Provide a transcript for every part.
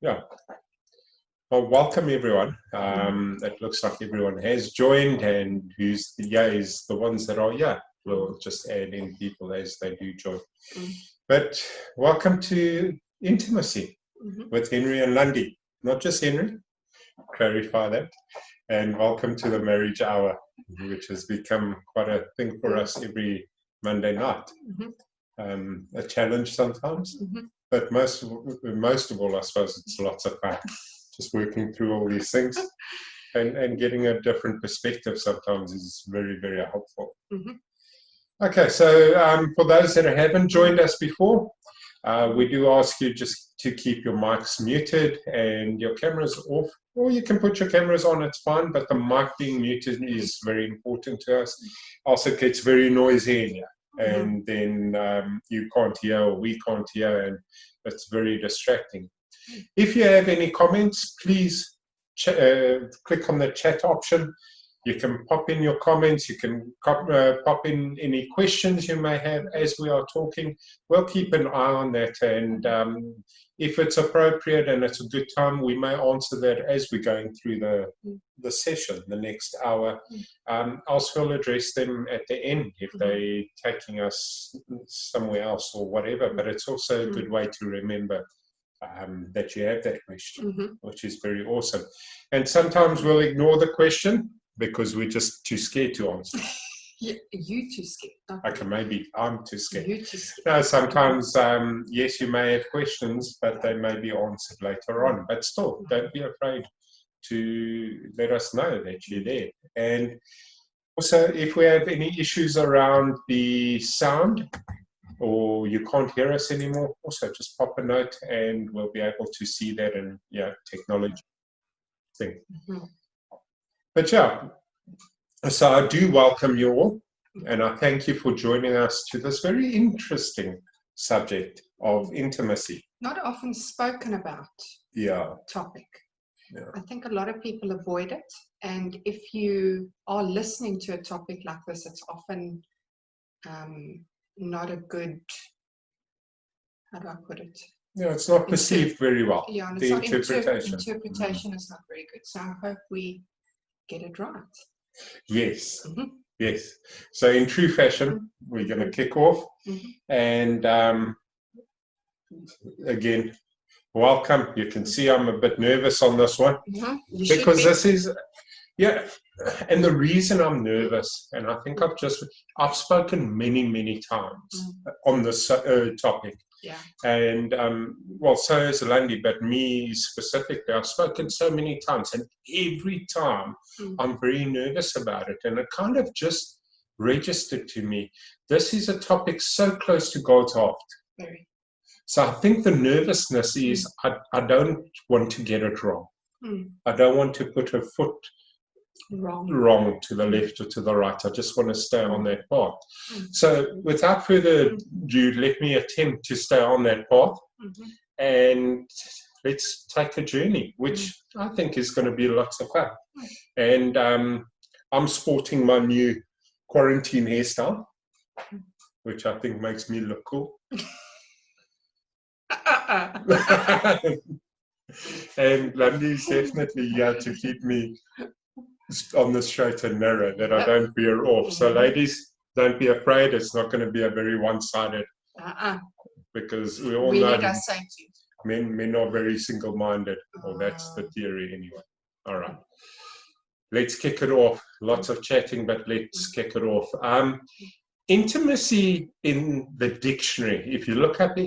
Yeah. Well, welcome everyone. It looks like everyone has joined, and who's the is the ones that are we'll just add in people as they do join. But welcome to Intimacy with Henry and Lundy. Not just Henry, clarify that. And welcome to the Marriage Hour, which has become quite a thing for us every Monday night. A challenge sometimes, but most of all, I suppose it's lots of fun. Just working through all these things and getting a different perspective sometimes is very, very helpful. Okay, so for those that haven't joined us before, we do ask you just to keep your mics muted and your cameras off, or you can put your cameras on, it's fine, but the mic being muted is very important to us. Also, it gets very noisy in here, and then you can't hear or we can't hear, and it's very distracting. If you have any comments, please click on the chat option. You can pop in your comments. You can pop in any questions you may have as we are talking. We'll keep an eye on that, and if it's appropriate and it's a good time, we may answer that as we're going through the session, the next hour. Else we'll address them at the end if they're taking us somewhere else or whatever. But it's also a good way to remember that you have that question, which is very awesome. And sometimes we'll ignore the question because we're just too scared to answer. You too scared. Okay, maybe I'm too scared. You too scared. No, sometimes, yes, you may have questions, but they may be answered later on. But still, don't be afraid to let us know that you're there. And also, if we have any issues around the sound, or you can't hear us anymore, also just pop a note and we'll be able to see that in technology thing. But so I do welcome you all, and I thank you for joining us to this very interesting subject of intimacy. Not often spoken about topic. I think a lot of people avoid it, and if you are listening to a topic like this, it's often not a good, how do I put it? Yeah, it's not perceived very well. Yeah, and the interpretation is not very good. So I hope we get it right. Yes, yes. So in true fashion, we're going to kick off. And again, welcome. You can see I'm a bit nervous on this one because this is, and the reason I'm nervous, and I think I've spoken many times on this topic. And well, so has Lundy, but me specifically, I've spoken so many times, and every time I'm very nervous about it, and it kind of just registered to me. This is a topic so close to God's heart. Very. So I think the nervousness is I don't want to get it wrong. I don't want to put a foot wrong to the left or to the right. I just want to stay on that path. So without further ado, let me attempt to stay on that path and let's take a journey, which I think is going to be lots of fun. And I'm sporting my new quarantine hairstyle, which I think makes me look cool. And Lundy's definitely here to keep me on the straight and narrow, that I don't veer off. So ladies, don't be afraid. It's not going to be a very one-sided, because we all know men are very single-minded, or that's the theory anyway. All right, let's kick it off. Lots of chatting, but let's kick it off. Intimacy in the dictionary, if you look up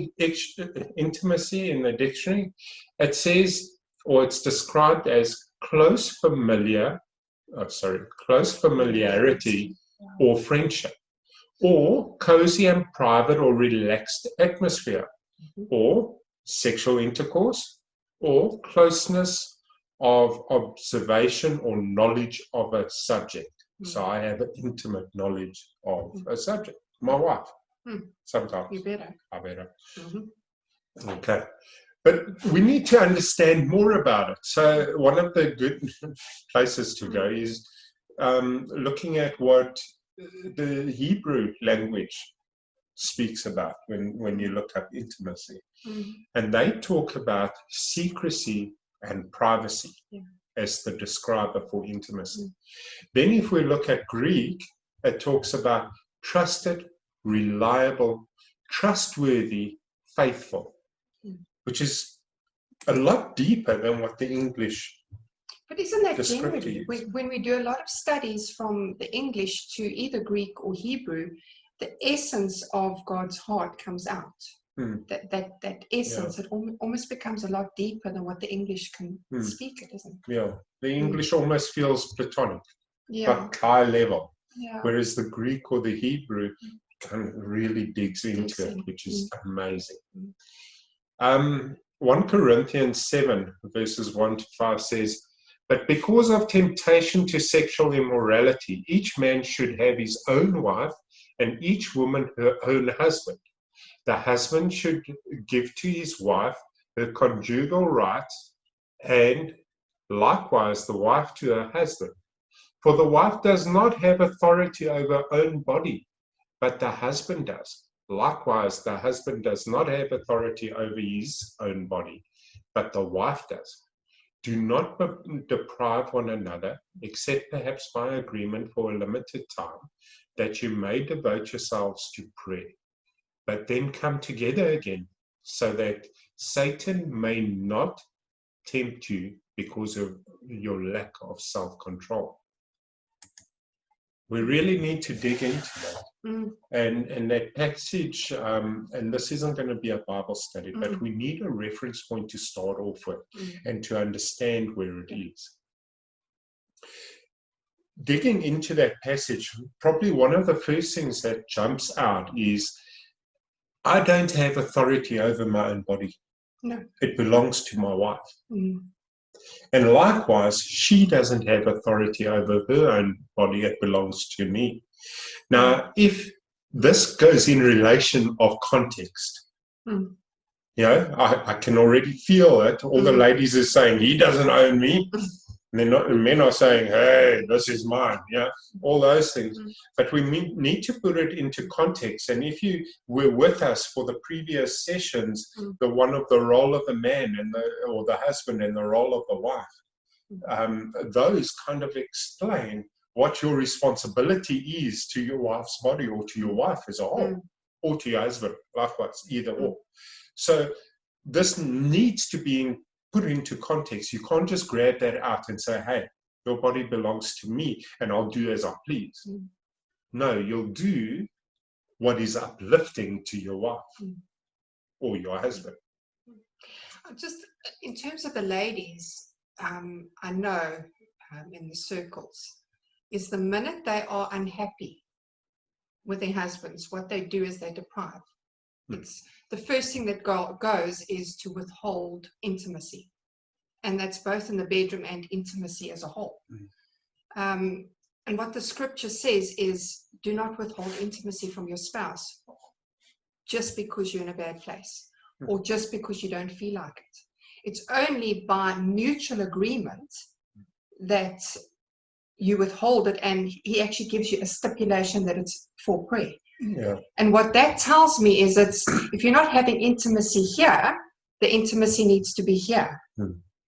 intimacy in the dictionary, it says, or it's described as close familiarity or friendship, or cozy and private or relaxed atmosphere, or sexual intercourse, or closeness of observation or knowledge of a subject. So I have an intimate knowledge of a subject. My wife, sometimes. You better. I better. Okay. But we need to understand more about it. So one of the good places to go is looking at what the Hebrew language speaks about when you look up intimacy. And they talk about secrecy and privacy as the describer for intimacy. Then if we look at Greek, it talks about trusted, reliable, trustworthy, faithful, which is a lot deeper than what the English. But isn't that generally, when we do a lot of studies from the English to either Greek or Hebrew, the essence of God's heart comes out. That essence, it almost becomes a lot deeper than what the English can speak it, isn't it? Yeah, the English almost feels platonic, but high level, whereas the Greek or the Hebrew kind of really digs into it, which is amazing. 1 Corinthians 7 verses 1 to 5 says, "But because of temptation to sexual immorality, each man should have his own wife and each woman her own husband. The husband should give to his wife her conjugal rights, and likewise the wife to her husband. For the wife does not have authority over her own body, but the husband does. Likewise, the husband does not have authority over his own body, but the wife does. Do not deprive one another, except perhaps by agreement for a limited time, that you may devote yourselves to prayer. But then come together again, so that Satan may not tempt you because of your lack of self-control." We really need to dig into that. And that passage, and this isn't going to be a Bible study, but we need a reference point to start off with and to understand where it is. Digging into that passage, probably one of the first things that jumps out is, I don't have authority over my own body. No. It belongs to my wife. And likewise, she doesn't have authority over her own body. It belongs to me. Now, if this goes in relation of context, you know, I can already feel it. All the ladies are saying, he doesn't own me. And the men are saying, hey, this is mine. Yeah, all those things. But we need to put it into context. And if you were with us for the previous sessions, the one of the role of the man and or the husband and the role of the wife, those kind of explain what your responsibility is to your wife's body or to your wife as a whole, or to your husband, likewise, either or. So this needs to be put into context. You can't just grab that out and say, hey, your body belongs to me and I'll do as I please. No, you'll do what is uplifting to your wife or your husband. Just in terms of the ladies, I know in the circles, is the minute they are unhappy with their husbands, what they do is they deprive. It's the first thing that goes is to withhold intimacy. And that's both in the bedroom and intimacy as a whole. And what the scripture says is, do not withhold intimacy from your spouse just because you're in a bad place or just because you don't feel like it. It's only by mutual agreement that you withhold it, and he actually gives you a stipulation that it's for prayer. And what that tells me is that if you're not having intimacy here, the intimacy needs to be here.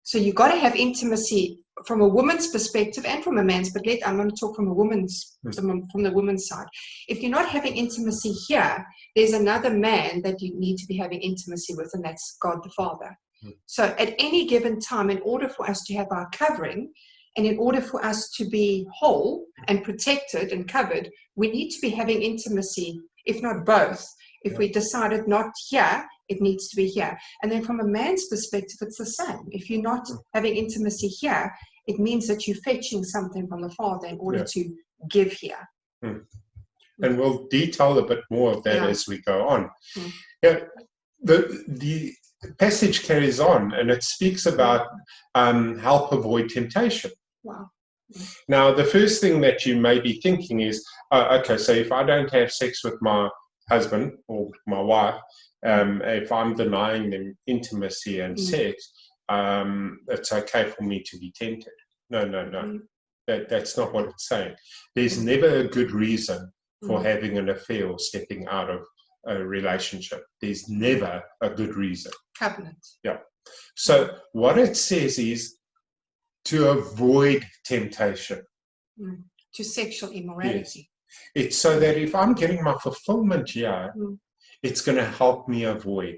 So you've got to have intimacy from a woman's perspective and from a man's, but I'm going to talk from a woman's, from the woman's side. If you're not having intimacy here, there's another man that you need to be having intimacy with, and that's God the Father. So at any given time, in order for us to have our covering, and in order for us to be whole and protected and covered, we need to be having intimacy, if not both. If we decided not here, it needs to be here. And then from a man's perspective, it's the same. If you're not having intimacy here, it means that you're fetching something from the Father in order to give here. And we'll detail a bit more of that as we go on. The passage carries on, and it speaks about help avoid temptation. Now, the first thing that you may be thinking is, okay, so if I don't have sex with my husband or my wife, if I'm denying them intimacy and sex, it's okay for me to be tempted. No. That's not what it's saying. There's never a good reason for having an affair or stepping out of a relationship. There's never a good reason. Covenant. Yeah. So what it says is to avoid temptation. To sexual immorality. Yes. It's so that if I'm getting my fulfillment here, it's going to help me avoid.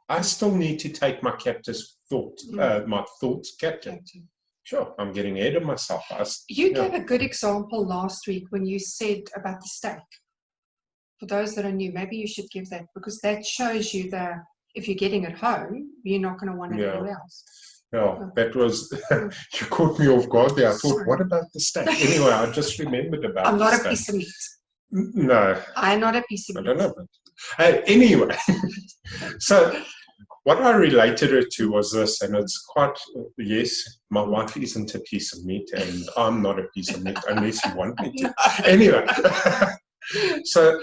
I still need to take my my thoughts captive. Sure, I'm getting ahead of myself. You gave a good example last week when you said about the steak. For those that are new, maybe you should give that, because that shows you that if you're getting it home, you're not going to want it anywhere else. Yeah, that was, you caught me off guard there. I thought, what about the steak? Anyway, I just remembered about I'm the not steak. a piece of meat. No. I'm not a piece of meat. I don't know. Anyway, so what I related it to was this, and it's quite, yes, my wife isn't a piece of meat, and I'm not a piece of meat unless you want me to. Anyway, so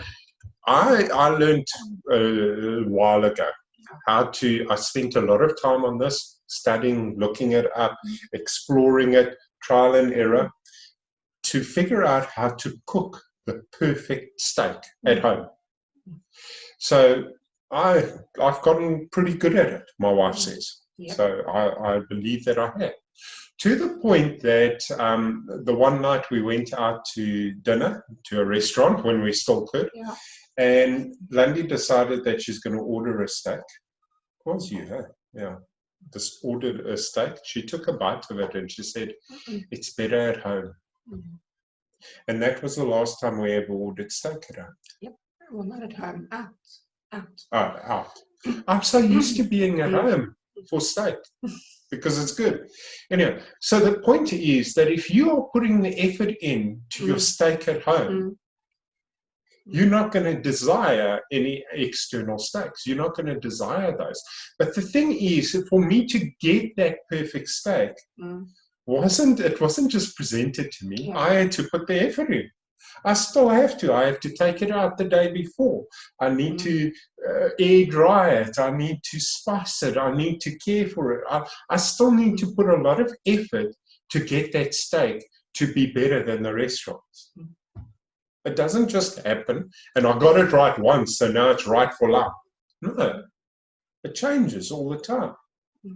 I learned a while ago I spent a lot of time on this, studying, looking it up, exploring it, trial and error, to figure out how to cook the perfect steak at home. So I've gotten pretty good at it, my wife says. Yep. So I believe that I have. To the point that the one night we went out to dinner, to a restaurant when we still could, and Lundy decided that she's going to order a steak. It was you, huh? Yeah. Just ordered a steak. She took a bite of it and she said, it's better at home. And that was the last time we ever ordered steak at home. Yep. Well, not at home. Out. Out. I'm so used to being at home for steak because it's good. Anyway, so the point is that if you are putting the effort in to your steak at home, you're not going to desire any external steaks. You're not going to desire those. But the thing is, for me to get that perfect steak, it wasn't just presented to me. I had to put the effort in. I still have to. I have to take it out the day before. I need to air dry it. I need to spice it. I need to care for it. I still need to put a lot of effort to get that steak to be better than the restaurants. It doesn't just happen, and I got it right once, so now it's right for life. No, it changes all the time. It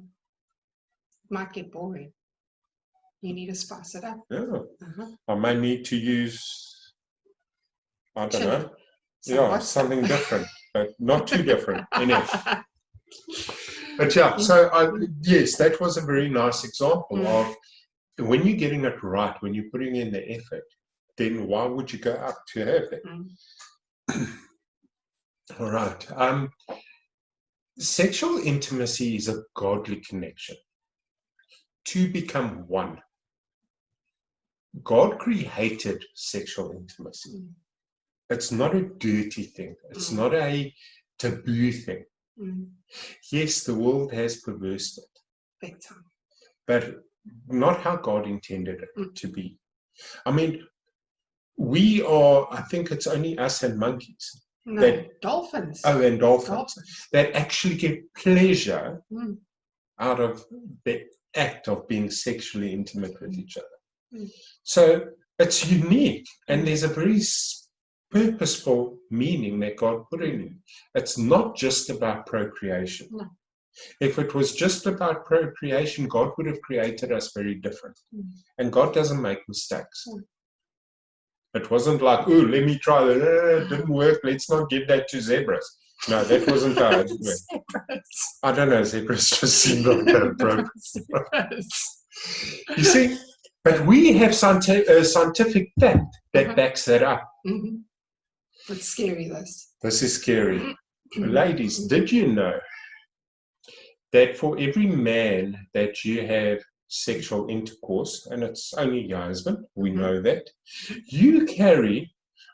might get boring. You need to spice it up. Yeah. I may need to use, I don't know, something different, but not too different. Anyway. But yeah, so yes, that was a very nice example of when you're getting it right, when you're putting in the effort, then why would you go up to have it? All right. Sexual intimacy is a godly connection to become one. God created sexual intimacy. It's not a dirty thing. It's not a taboo thing. Yes, the world has perversed it. Big time. But not how God intended it to be. I mean, we are, I think it's only us and monkeys. No, dolphins. Oh, and dolphins. That actually get pleasure out of the act of being sexually intimate with each other. So it's unique, and there's a very purposeful meaning that God put in it. It's not just about procreation. No. If it was just about procreation, God would have created us very different. And God doesn't make mistakes. It wasn't like, oh, let me try that. It didn't work. Let's not give that to zebras. No, that wasn't how it went. I don't know. Zebras just seemed like a program. You see, but we have scientific fact that backs that up. It's scary, this. This is scary. Ladies, did you know that for every man that you have sexual intercourse, and it's only your husband, we know that, you carry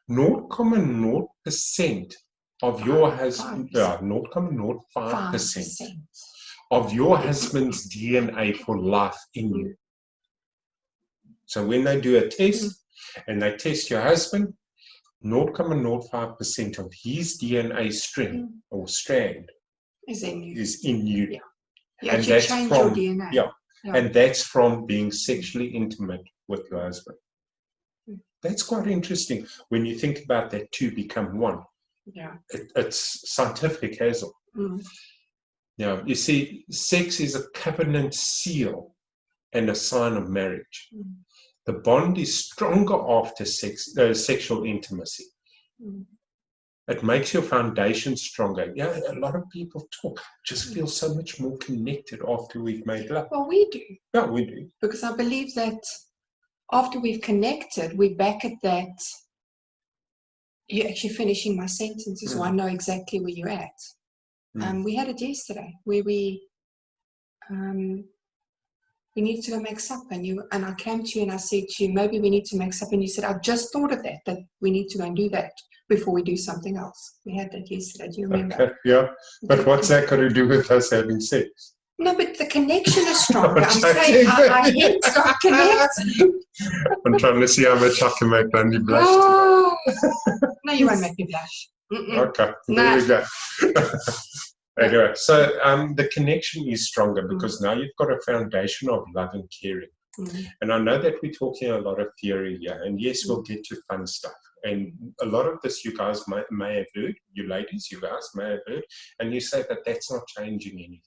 0.0% of your husband, 0.05% of your husband's DNA for life in you. So when they do a test and they test your husband, 0.05% of his DNA string or strand is in you. Yeah. You and that's change from your DNA. Yeah. And that's from being sexually intimate with your husband. That's quite interesting when you think about that two become one. Yeah. It's scientific as well. Mm. Yeah, you see, sex is a covenant seal and a sign of marriage. Mm. The bond is stronger after sexual intimacy. Mm. It makes your foundation stronger. Yeah, a lot of people just feel so much more connected after we've made love. Well, we do. Yeah, we do. Because I believe that after we've connected, we're back at that. You're actually finishing my sentences, so I know exactly where you're at. We had it yesterday where we needed to go make supper, and I came to you and I said to you, maybe we need to make supper, and you said, I've just thought of that we need to go and do that before we do something else. We had that yesterday. Do you remember? Okay, yeah. But what's that got to do with us having sex? No, but the connection is stronger. I'm saying I hence got connected. I'm trying to see how much I can make Randy blush. Oh, no, you won't make me blush. Okay, there we go. Anyway, so the connection is stronger because now you've got a foundation of love and caring. And I know that we're talking a lot of theory here, and yes, we'll get to fun stuff. And a lot of this you guys may have heard, you ladies, you guys may have heard, and you say that that's not changing anything.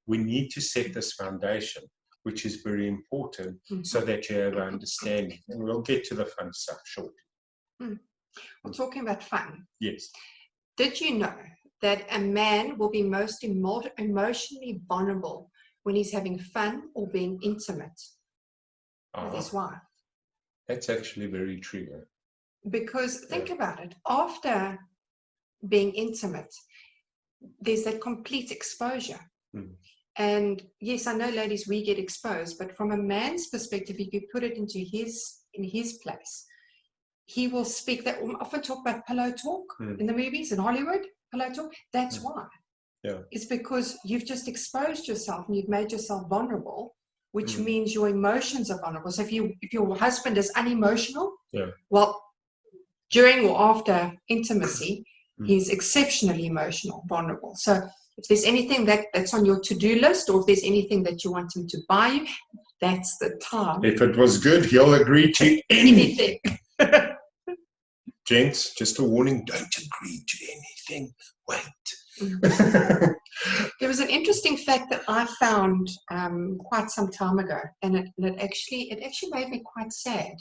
We need to set this foundation, which is very important, so that you have understanding. And we'll get to the fun stuff shortly. We're talking about fun. Yes. Did you know that a man will be most emotionally vulnerable when he's having fun or being intimate with his wife? That's actually very true. Because think about it, after being intimate, there's that complete exposure. And yes, I know, ladies, we get exposed, but from a man's perspective, if you put it into his place, he will speak. That we often talk about pillow talk in the movies in Hollywood. Pillow talk. That's why. Yeah. It's because you've just exposed yourself and you've made yourself vulnerable, which means your emotions are vulnerable. So if your husband is unemotional, well, during or after intimacy, he's exceptionally emotional, vulnerable. So if there's anything that's on your to-do list, or if there's anything that you want him to buy you, that's the time. If it was good, he'll agree to anything. Gents, just a warning, don't agree to anything. Wait. There was an interesting fact that I found quite some time ago, and it actually made me quite sad.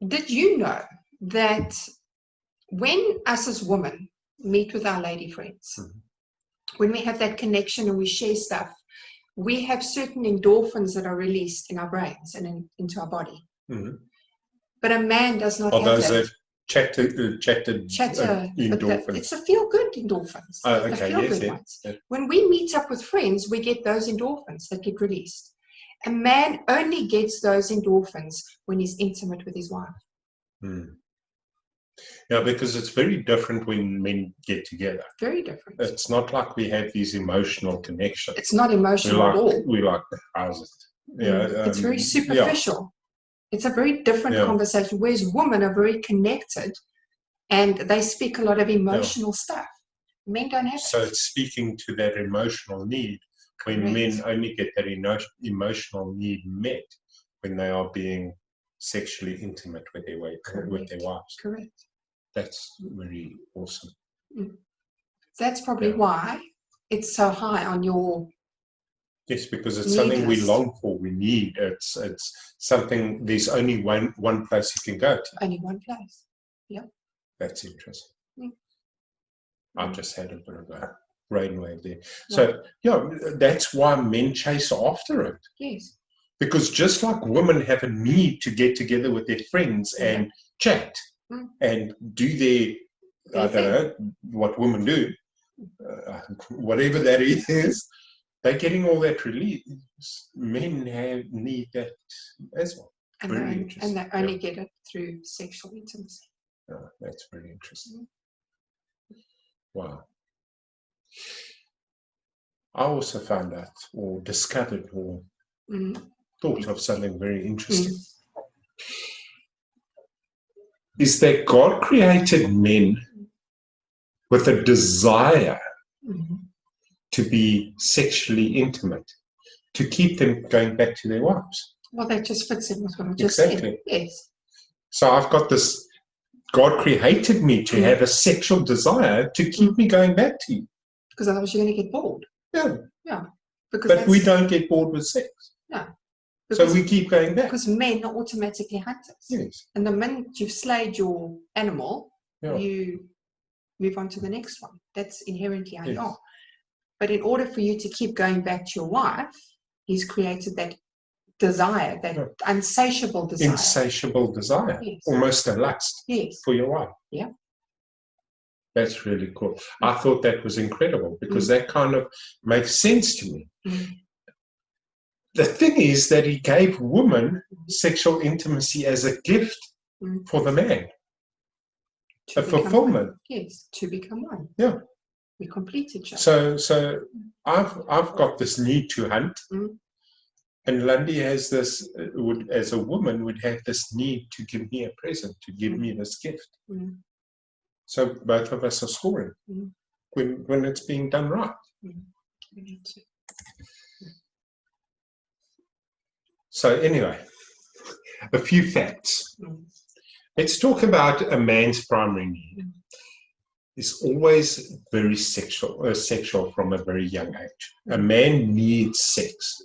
Did you know that when us as women meet with our lady friends, when we have that connection and we share stuff, we have certain endorphins that are released in our brains and into our body. But a man does not have those that. Are chatter endorphins. It's the feel-good endorphins. The feel-good ones. Yeah. When we meet up with friends, we get those endorphins that get released. A man only gets those endorphins when he's intimate with his wife. Yeah, because it's very different when men get together. Very different. It's not like we have these emotional connections. It's not emotional at all. We like, how's it? Yeah, it's very superficial. It's a very different conversation, whereas women are very connected and they speak a lot of emotional stuff. Men don't have So it's speaking to that emotional need when men only get that emotional need met when they are being sexually intimate with their wives. Correct. That's very awesome. That's probably why it's so high on your... Yes, because it's something we long for, we need. It's something, there's only one place you can go to. Only one place, yeah. That's interesting. I just had a bit of a brainwave there. So, that's why men chase after it. Yes. Because just like women have a need to get together with their friends and chat and do their I don't know what women do, whatever that is, they're getting all that release. Men need that as well. And they only get it through sexual intimacy. Oh, that's very interesting. Wow. I also found out or discovered or thought of something very interesting. Is that God created men with a desire to be sexually intimate, to keep them going back to their wives. Well, that just fits in with what I just said. Yes. So I've got this God created me to have a sexual desire to keep me going back to you. Because otherwise you're going to get bored. Yeah. Yeah. Because But we don't get bored with sex. No. So we keep going back. Because men are automatically hunters. Yes. And the minute you've slayed your animal, Yeah. you move on to the next one. That's inherently how you are. But in order for you to keep going back to your wife, he's created that desire, that insatiable desire. Insatiable desire. Yes. Almost a lust for your wife. Yeah. That's really cool. I thought that was incredible because that kind of makes sense to me. The thing is that he gave women sexual intimacy as a gift for the man. A fulfillment. One. Yes, to become one. Yeah. We complete each other. So I've got this need to hunt. And Lundy has this, as a woman, would have this need to give me a present, to give me this gift. So both of us are scoring when it's being done right. So anyway, a few facts. Let's talk about a man's primary need. It's always very sexual from a very young age. A man needs sex.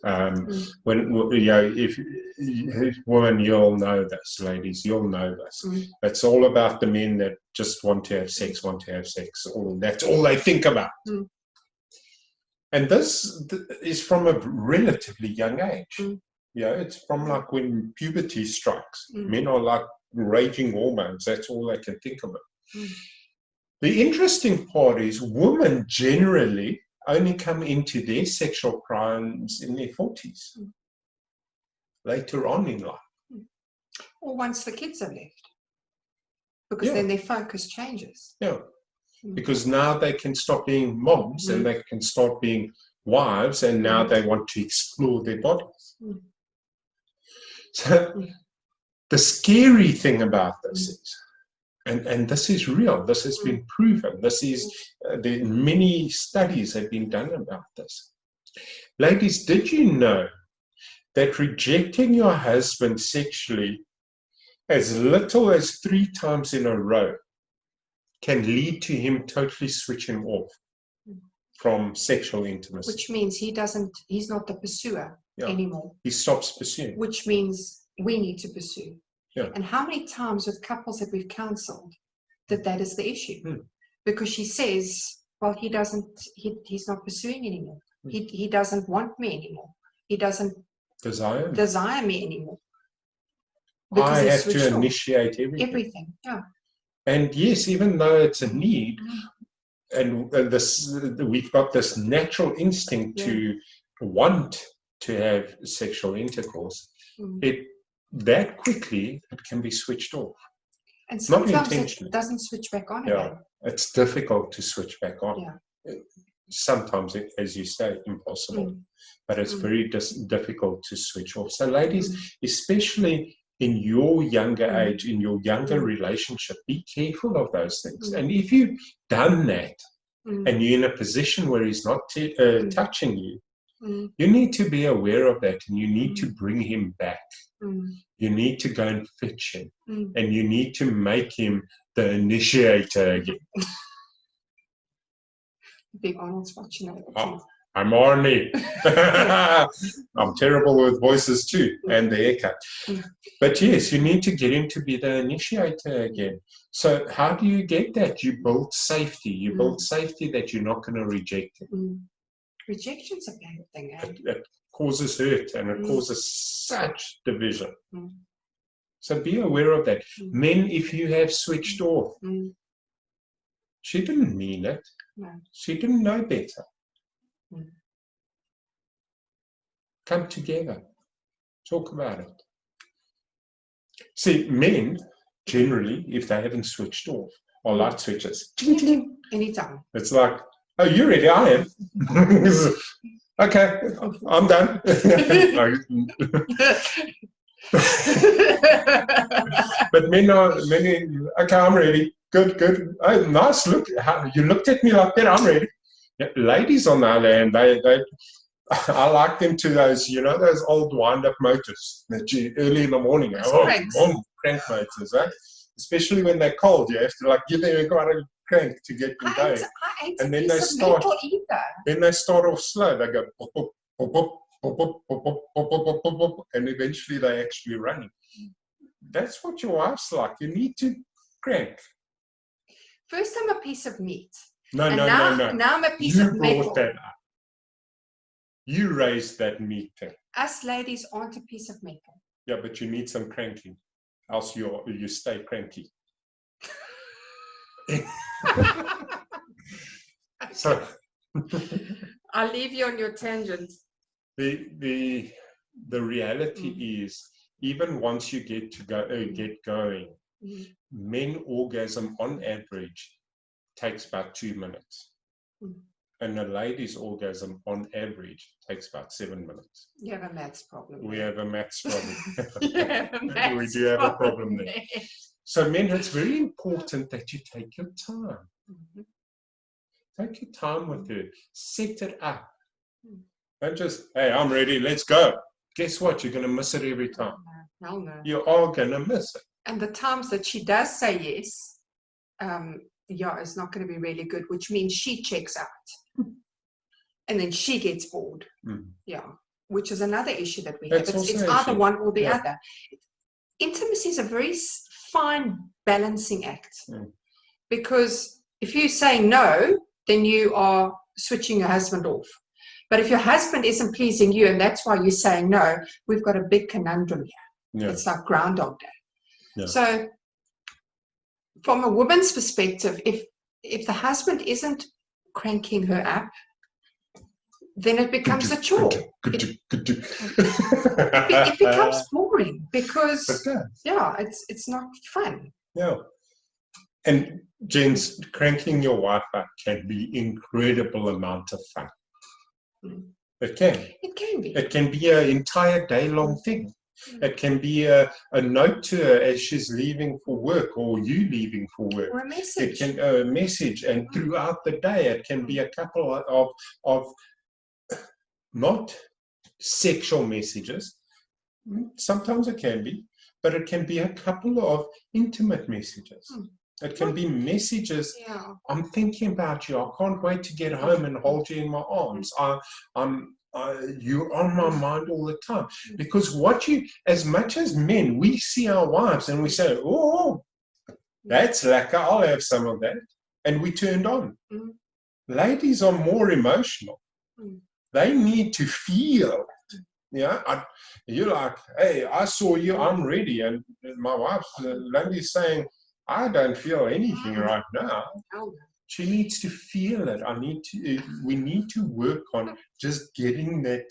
When if women, you'll know this, ladies, you'll know this. It's all about the men that just want to have sex. That's all they think about. And this is from a relatively young age. It's from like when puberty strikes. Men are like raging hormones. That's all they can think about. The interesting part is women generally only come into their sexual primes in their 40s, later on in life. Or once the kids have left. Because then their focus changes. Yeah, because now they can stop being moms and they can start being wives, and now they want to explore their bodies. So the scary thing about this is, and this is real, this has been proven, this is, many studies have been done about this. Ladies, did you know that rejecting your husband sexually as little as 3 times in a row can lead to him totally switching off from sexual intimacy? Which means he's not the pursuer anymore. He stops pursuing. Which means we need to pursue. Yeah. And how many times with couples that we've counseled that is the issue? Because she says, well, he's not pursuing anymore. He doesn't want me anymore. He doesn't desire me anymore. I have to initiate everything. Yeah. And yes, even though it's a need, and we've got this natural instinct to want to have sexual intercourse, that quickly it can be switched off. And sometimes it doesn't switch back on again. It's difficult to switch back on. Sometimes, as you say, impossible. But it's very difficult to switch off. So ladies, especially in your younger age, in your younger relationship, be careful of those things. And if you've done that, and you're in a position where he's not touching you, you need to be aware of that, and you need to bring him back. You need to go and fetch him, and you need to make him the initiator again. Big Arnold's watching. I'm Arnie. I'm terrible with voices too, and the haircut. But yes, you need to get him to be the initiator again. So how do you get that? You build safety. You build safety that you're not going to reject him. Rejection's a bad thing. It causes hurt, and it causes such division. So be aware of that. Men, if you have switched off, she didn't mean it. No. She didn't know better. Come together. Talk about it. See, men, generally, if they haven't switched off, are light switches. Anytime. It's like, oh, you're ready? I am. Okay, I'm done. But men are, okay, I'm ready. Good. Oh, nice. Look, you looked at me like that. I'm ready. Yeah, ladies, on the other hand, I like them to those, those old wind-up motors that you early in the morning. Crank motors, right? especially when they're cold. You have to like give them quite a crank to get them going. I ain't And a then piece they of start. metal either. Then they start off slow. They go pop, pop, pop, pop, pop, pop, pop, pop, pop, pop, pop, pop, and eventually they actually running. That's what your wife's like. You need to crank. First, I'm a piece of meat. No. Now I'm a piece of metal. You brought that up. You raised that meat thing. Us ladies aren't a piece of metal. Yeah, but you need some cranking, else you stay cranky. So I'll leave you on your tangent. the reality is, even once you get going, men orgasm on average takes about 2 minutes. And a lady's orgasm on average takes about 7 minutes. You have a maths problem. We have a maths problem. We do have a problem there. So men, it's very important that you take your time. Take your time with her. Set it up. Don't just, hey, I'm ready, let's go. Guess what? You're going to miss it every time. No. You are going to miss it. And the times that she does say yes, it's not going to be really good, which means she checks out. And then she gets bored. Yeah, which is another issue that we have. It's either one or the other. Intimacy is a very fine balancing act. Because if you say no, then you are switching your husband off. But if your husband isn't pleasing you and that's why you're saying no, we've got a big conundrum here. It's like Groundhog Day. So from a woman's perspective, if the husband isn't cranking her up, then it becomes a chore. It becomes boring because it's not fun. And gents, cranking your wife up can be incredible amount of fun. It can. It can be. It can be an entire day-long thing. It can be a note to her as she's leaving for work, or you leaving for work. Or a message. It can a message, and throughout the day, it can be a couple of not sexual messages. Sometimes it can be, but it can be a couple of intimate messages. It can be messages. I'm thinking about you. I can't wait to get home and hold you in my arms. You're on my mind all the time. Because as much as men, we see our wives and we say, oh, that's lekker, I'll have some of that. And we turned on. Ladies are more emotional. They need to feel. You're like, hey, I saw you, I'm ready. And my wife's lady's saying, I don't feel anything right now. She needs to feel it. We need to work on just getting that.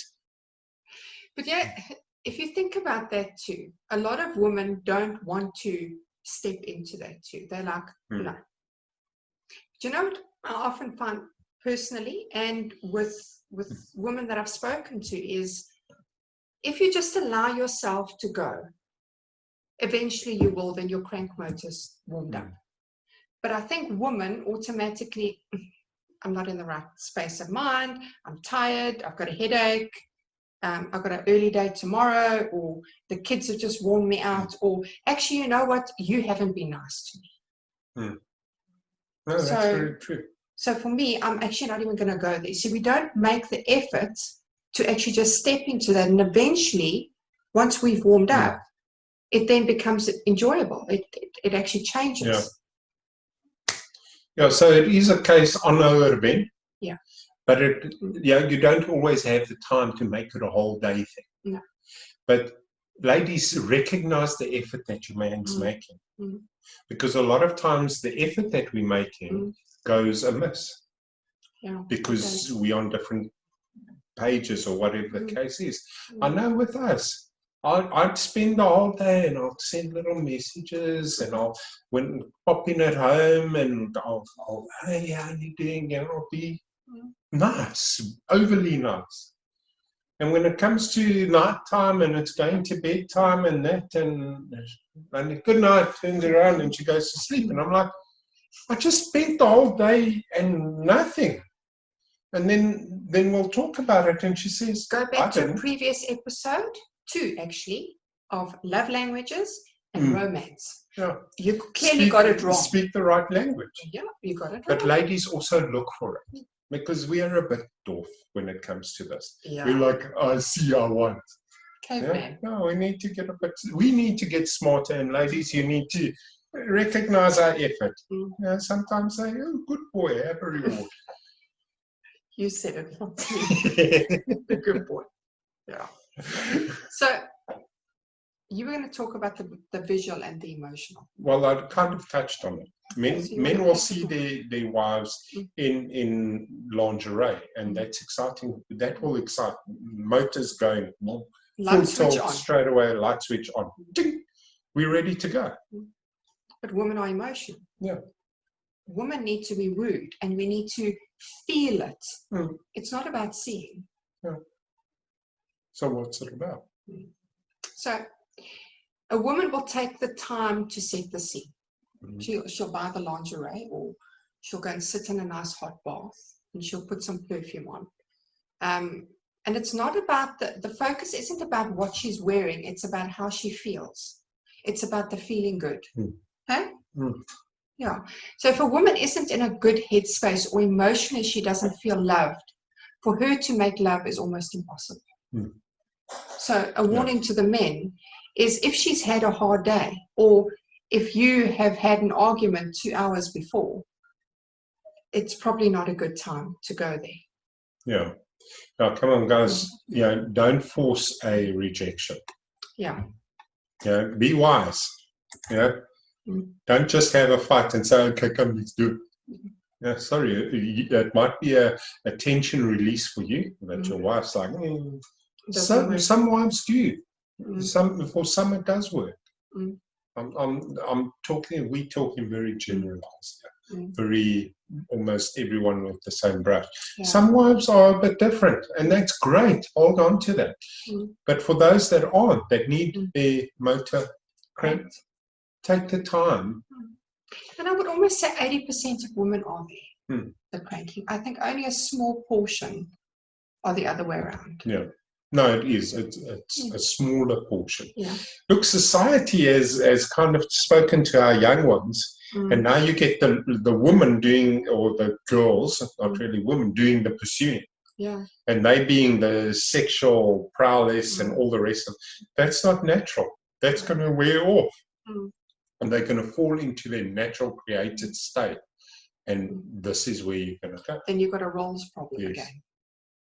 But if you think about that too, a lot of women don't want to step into that too. They're like, no. Do you know what I often find personally, and with women that I've spoken to, is if you just allow yourself to go, eventually you will, then your crank motor's warmed up. But I think women automatically, I'm not in the right space of mind, I'm tired, I've got a headache, I've got an early day tomorrow, or the kids have just worn me out, or actually, you know what, you haven't been nice to me. No, that's very true. So for me, I'm actually not even going to go there. So we don't make the effort to actually just step into that. And eventually, once we've warmed up, it then becomes enjoyable. It actually changes. So it is a case on our event. But you don't always have the time to make it a whole day thing. No. But ladies, recognize the effort that your man's making. Because a lot of times the effort that we're making goes amiss. Because we're on different pages or whatever the case is. I know with us, I'd spend the whole day and I'll send little messages and I'll pop in at home and I'll hey, how are you doing? And I'll be nice, overly nice. And when it comes to night time and it's going to bedtime and that, and good night, turns around and she goes to sleep. And I'm like, I just spent the whole day and nothing. And then we'll talk about it. And she says, go back to a previous episode, 2 actually, of love languages, and romance. Yeah. You clearly got it wrong. Speak the right language. Yeah, you got it But wrong. ladies also look for it because we are a bit doof when it comes to this. Yeah. We're like, I see, I want. Caveman. Yeah? No, we need to get a bit. We need to get smarter, and ladies, you need to recognize our effort. Mm. You know, sometimes say, "Oh, good boy, have a reward." You said it, not me. Good boy. Yeah. So you were going to talk about the visual and the emotional. Well, I kind of touched on it. Men will see their wives in lingerie, and that's exciting. That will excite. Motors going, Light switch on. Straight away, light switch on. Ding! We're ready to go. But women are emotional. Yeah. Women need to be wooed, and we need to feel it. Mm. It's not about seeing. Yeah. So what's it about? So a woman will take the time to set the scene. Mm-hmm. She'll buy the lingerie, or she'll go and sit in a nice hot bath, and she'll put some perfume on. And it's not about the focus isn't about what she's wearing. It's about how she feels. It's about the feeling good. Mm. Huh? Mm. Yeah. So if a woman isn't in a good headspace, or emotionally she doesn't feel loved, for her to make love is almost impossible. Mm. So a warning to the men is, if she's had a hard day, or if you have had an argument 2 hours before, it's probably not a good time to go there. Yeah. Now, come on, guys. Don't force a rejection. Yeah. Be wise. Don't just have a fight and say, okay, come, let's do it. Yeah, sorry, it might be a tension release for you, but your wife's like, some wives do. For some it does work. We're talking very generalized. Very, almost everyone with the same brush. Yeah. Some wives are a bit different, and that's great. Hold on to that. But for those that aren't, that need their motor cranked, take the time. And I would almost say 80% of women are there, the cranking. I think only a small portion are the other way around. Yeah. No, it is. It's a smaller portion. Yeah. Look, society has kind of spoken to our young ones, and now you get the woman doing, or the girls, not really women, doing the pursuing. Yeah. And they being the sexual prowess and all the rest of it. That's not natural. That's going to wear off. And they're going to fall into their natural created state. And this is where you're going to go. Then you've got a roles problem again.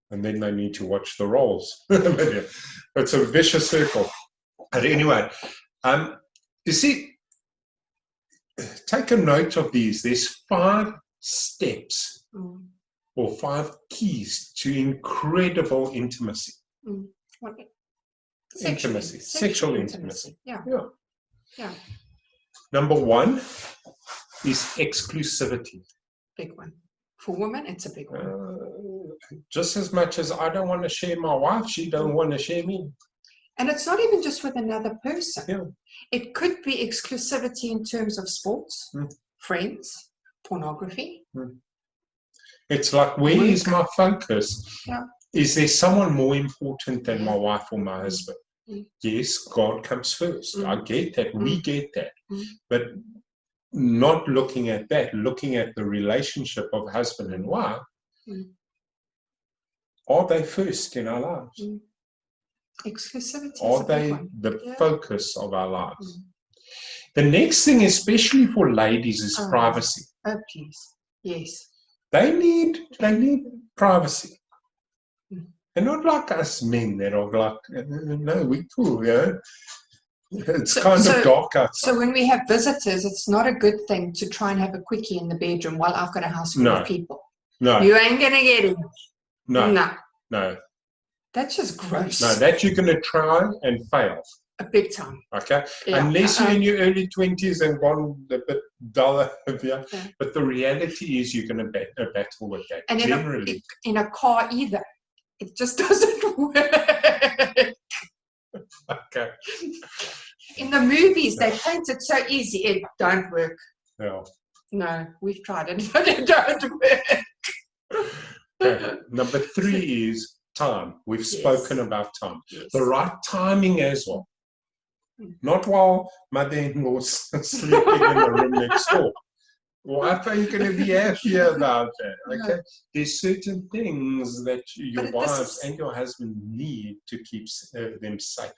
And then they need to watch the roles. It's a vicious circle. But anyway, you see, take a note of these. There's 5 steps or 5 keys to incredible intimacy. What? Intimacy. Sexual intimacy. Yeah. Number 1 is exclusivity. Big one. For women, it's a big one. Just as much as I don't want to share my wife, she don't want to share me. And it's not even just with another person. Yeah. It could be exclusivity in terms of sports, friends, pornography. It's like, where is my focus? Yeah. Is there someone more important than my wife or my husband? Yes, God comes first. I get that. We get that. But not looking at that, looking at the relationship of husband and wife, are they first in our lives? Exclusivity. Are they the focus of our lives? The next thing, especially for ladies, is privacy. Oh, please. Yes. They need privacy. They're not like us men that are like, no, we're cool, It's kind of dark outside. So when we have visitors, it's not a good thing to try and have a quickie in the bedroom while I've got a house full of people. No. You ain't going to get it. No. That's just gross. No, that you're going to try and fail. A big time. Okay? Yeah. Unless you're in your early 20s and gone a bit duller. But the reality is you're going to battle with that. And generally. In a car either. It just doesn't work. Okay. In the movies, they paint it so easy. It don't work. Yeah. No, we've tried it, but it don't work. Okay. Number 3 is time. We've spoken about time. The right timing as well. Not while mother-in-law's sleeping in the room next door. What are you going to be happy about that? Okay, there's certain things that your wives and your husband need to keep them safe.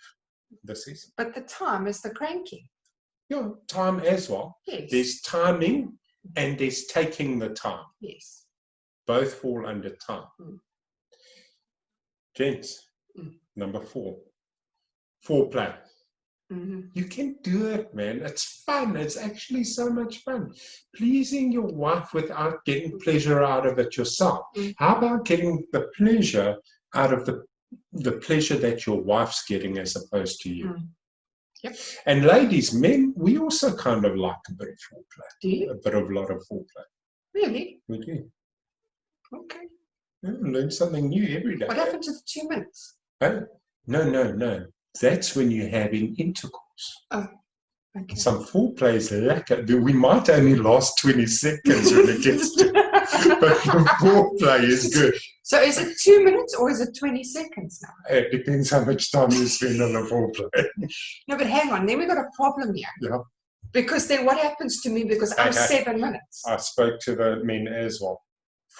But the time is the cranking. Yeah, time as well. Yes. There's timing and there's taking the time. Yes. Both fall under time. Gents, number 4, foreplay. You can do it, man. It's fun. It's actually so much fun. Pleasing your wife without getting pleasure out of it yourself. How about getting the pleasure out of the pleasure that your wife's getting as opposed to you? Yep. And ladies, men, we also kind of like a bit of foreplay. Do you? A lot of foreplay. Really? We do. Okay. Yeah, learn something new every day. What happened to the 2 minutes? Oh, no. That's when you're having intercourse. Oh, okay. Some foreplay is lekker. We might only last 20 seconds when it gets to but the foreplay is good. So is it 2 minutes or is it 20 seconds now? It depends how much time you spend on the foreplay. No, but hang on. Then we got a problem here. Yeah. Because then what happens to me because I'm 7 minutes? I spoke to the men as well.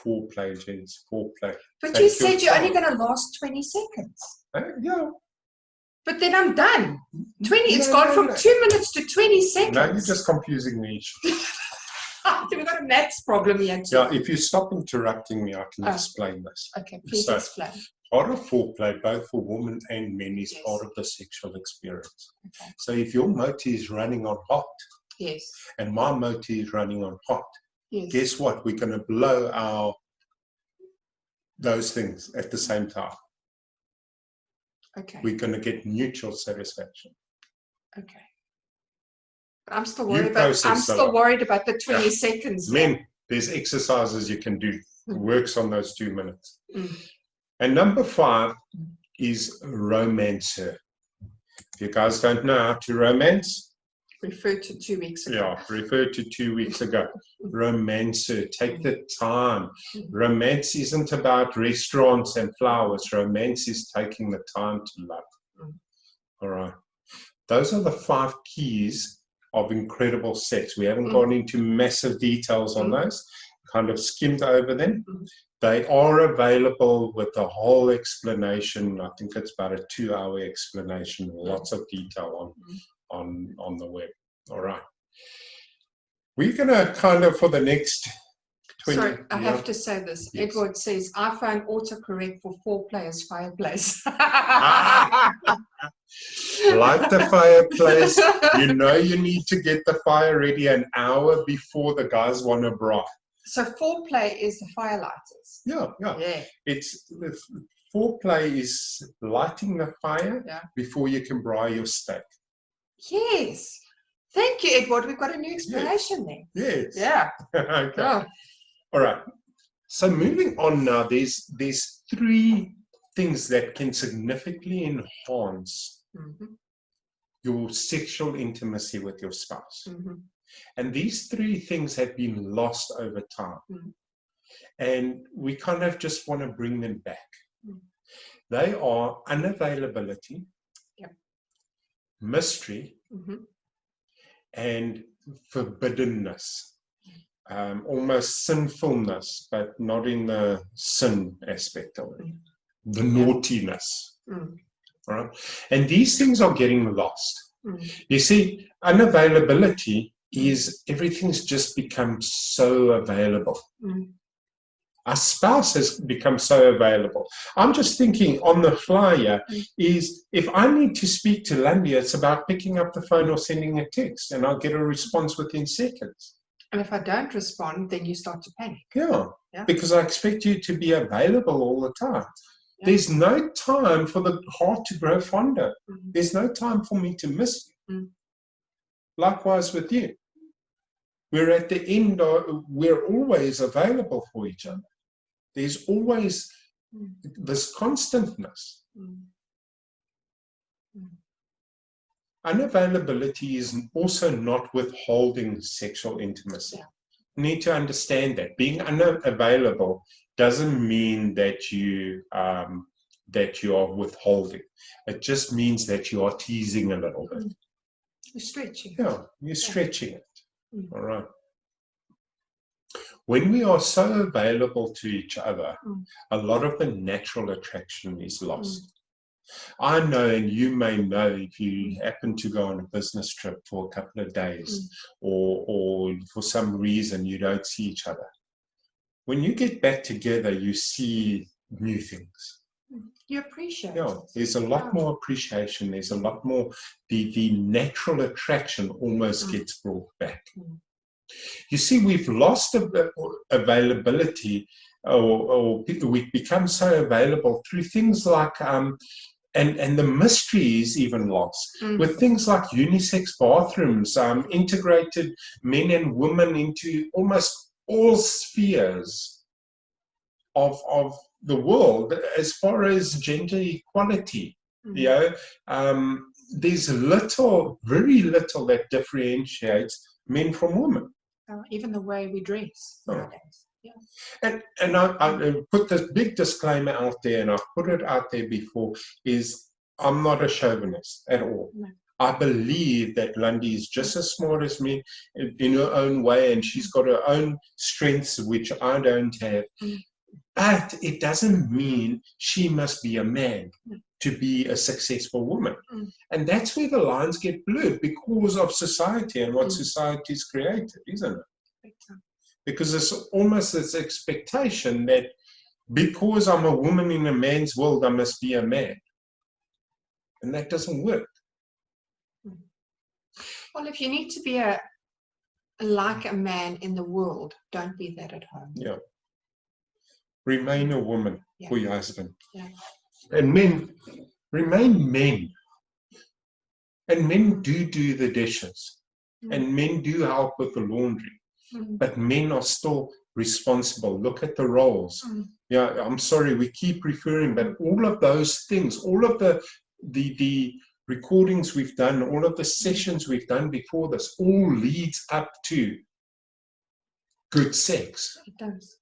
Foreplay, gents. Foreplay. But you said you're only going to last 20 seconds. Yeah. But then I'm done. It's gone from 2 minutes to 20 seconds. No, you're just confusing me. We've got a maths problem here too. Yeah, if you stop interrupting me, I can explain this. Okay, please explain. Part of foreplay, both for women and men, is part of the sexual experience. Okay. So if your motor is running on hot, and my motor is running on hot, guess what? We're going to blow those things at the same time. Okay. We're going to get mutual satisfaction. Okay. I'm still worried about the 20 seconds. Men, there's exercises you can do. It works on those 2 minutes. And number 5 is romancer. If you guys don't know how to romance, refer to 2 weeks ago. Yeah, refer to 2 weeks ago. Romancer, take the time. Romance isn't about restaurants and flowers. Romance is taking the time to love. All right. Those are the 5 keys of incredible sex. We haven't gone into massive details on those, kind of skimmed over them. They are available with a whole explanation. I think it's about a 2-hour explanation, lots of detail on the web. All right. We're going to kind of, for the next 20... Sorry, I have to say this. Yes. Edward says, iPhone autocorrect for foreplay fireplace. Light the fireplace. You know you need to get the fire ready an hour before the guys want to braai. So foreplay is the firelighters. Yeah. It's foreplay is lighting the fire before you can braai your steak. Yes. Thank you, Edward. We've got a new explanation there. Yes. Yeah. Okay. Oh. All right. So moving on now, there's 3 things that can significantly enhance your sexual intimacy with your spouse. And these 3 things have been lost over time. And we kind of just want to bring them back. They are unavailability, mystery, and forbiddenness. Almost sinfulness, but not in the sin aspect of it. The naughtiness. Right? And these things are getting lost. You see, unavailability is everything's just become so available. Our spouse has become so available. I'm just thinking on the flyer is if I need to speak to Lundy, it's about picking up the phone or sending a text and I'll get a response within seconds. And if I don't respond, then you start to panic. Yeah. Because I expect you to be available all the time. There's no time for the heart to grow fonder. There's no time for me to miss you. Likewise with you. We're at the end, we're always available for each other. There's always this constantness. Unavailability is also not withholding sexual intimacy. You need to understand that. Being unavailable doesn't mean that you are withholding. It just means that you are teasing a little bit. You're stretching. Yeah, you're stretching it. Mm. All right. When we are so available to each other, a lot of the natural attraction is lost. I know, and you may know, if you happen to go on a business trip for a couple of days, or for some reason you don't see each other. When you get back together, you see new things. You appreciate Yeah, it. there's a lot more appreciation. There's a lot more, the natural attraction almost gets brought back. You see, we've lost availability, or we've become so available through things like, and the mystery is even lost with things like unisex bathrooms, integrated men and women into almost all spheres of the world as far as gender equality. You know, there's very little that differentiates men from women. Even the way we dress nowadays. Yeah. And I put this big disclaimer out there, and I've put it out there before, is I'm not a chauvinist at all. No. I believe that Lundy is just as smart as me in her own way, and she's got her own strengths, which I don't have. But it doesn't mean she must be a man to be a successful woman. And that's where the lines get blurred because of society and what society's created, isn't it? Because it's almost this expectation that because I'm a woman in a man's world, I must be a man. And that doesn't work. Well, if you need to be like a man in the world, don't be that at home. Yeah. Remain a woman for your husband. Yeah. And men, remain men. And men do the dishes. And men do help with the laundry. But men are still responsible. Look at the roles. Yeah, I'm sorry, we keep referring, but all of those things, all of the recordings we've done, all of the sessions we've done before this, all leads up to good sex. It does.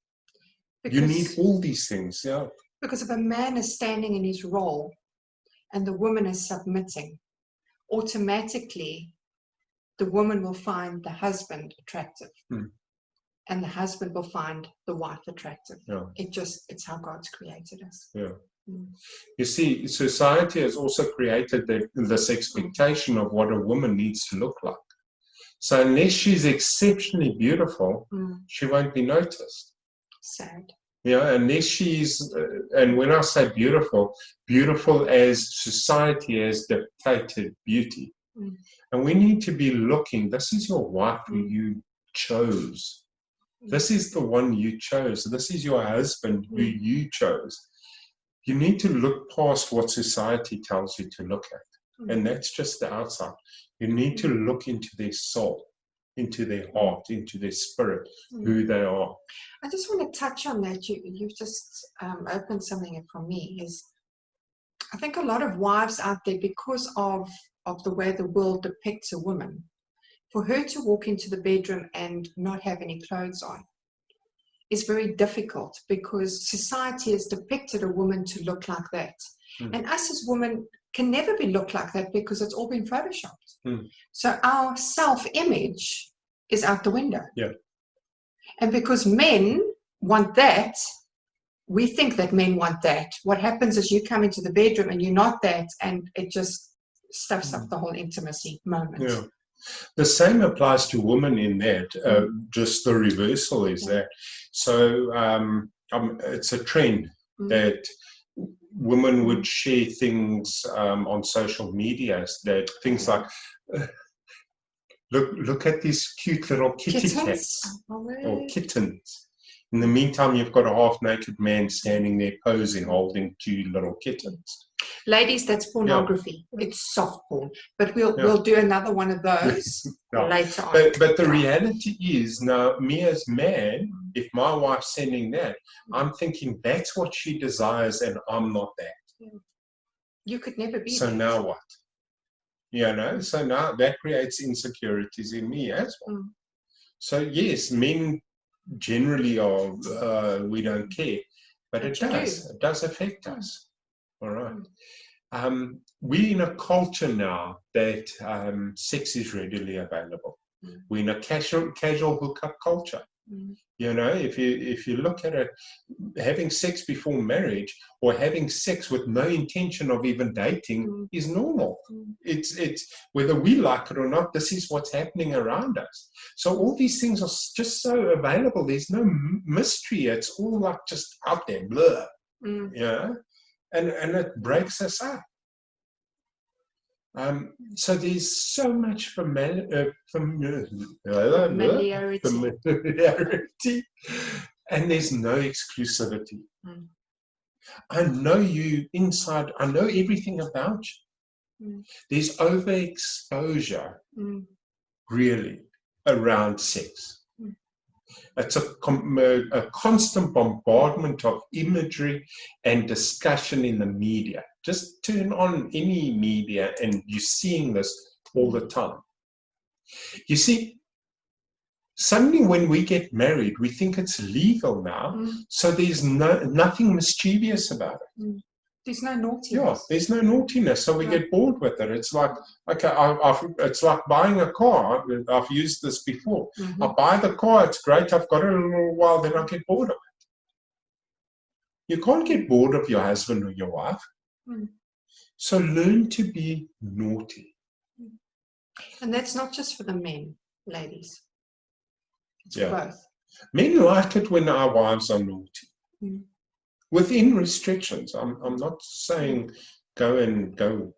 You need all these things, yeah. Because if a man is standing in his role and the woman is submitting, automatically the woman will find the husband attractive. And the husband will find the wife attractive. Yeah. It's how God's created us. Yeah. You see, society has also created this expectation of what a woman needs to look like. So unless she's exceptionally beautiful, she won't be noticed. Sad. Yeah, unless she's, and when I say beautiful, beautiful as society has dictated beauty. And we need to be looking, this is your wife who you chose. This is the one you chose. This is your husband who you chose. You need to look past what society tells you to look at. And that's just the outside. You need to look into their soul, into their heart, into their spirit, who they are. I just want to touch on that. You've just opened something for me. Is I think a lot of wives out there, because of the way the world depicts a woman, for her to walk into the bedroom and not have any clothes on is very difficult, because society has depicted a woman to look like that. And us as women can never be look like that because it's all been photoshopped. So our self-image is out the window. Yeah. And because men want that, we think that men want that. What happens is you come into the bedroom and you're not that, and it just stuffs up the whole intimacy moment. Yeah. The same applies to women in that, just the reversal is that. So it's a trend that women would share things on social media, that things like, look at these cute little kitty cats or kittens. In the meantime, you've got a half-naked man standing there posing, holding two little kittens. Ladies, that's pornography. Yeah. It's soft porn. But we'll do another one of those later on. But the reality is, now, me as man, if my wife's sending that, I'm thinking that's what she desires and I'm not that. Yeah. You could never be so that. Now what? You know, so now that creates insecurities in me as well. So yes, men generally are, we don't care, but it does affect us. All right. we're in a culture now that sex is readily available. We're in a casual hookup culture. You know, if you look at it, having sex before marriage or having sex with no intention of even dating is normal. It's whether we like it or not, this is what's happening around us. So all these things are just so available. There's no mystery. It's all like just out there, blur. You know, and it breaks us up. So there's so much familiarity, and there's no exclusivity. I know you inside, I know everything about you. There's overexposure, really, around sex. It's a constant bombardment of imagery and discussion in the media. Just turn on any media and you're seeing this all the time. You see, suddenly when we get married, we think it's legal now, so there's nothing mischievous about it. There's no naughtiness. Yeah, there's no naughtiness, so we get bored with it. It's like, okay, it's like buying a car. I've used this before. I buy the car, it's great, I've got it a little while, then I get bored of it. You can't get bored of your husband or your wife. So learn to be naughty. And that's not just for the men, ladies. It's for both. Men like it when our wives are naughty. Within restrictions. I'm not saying go.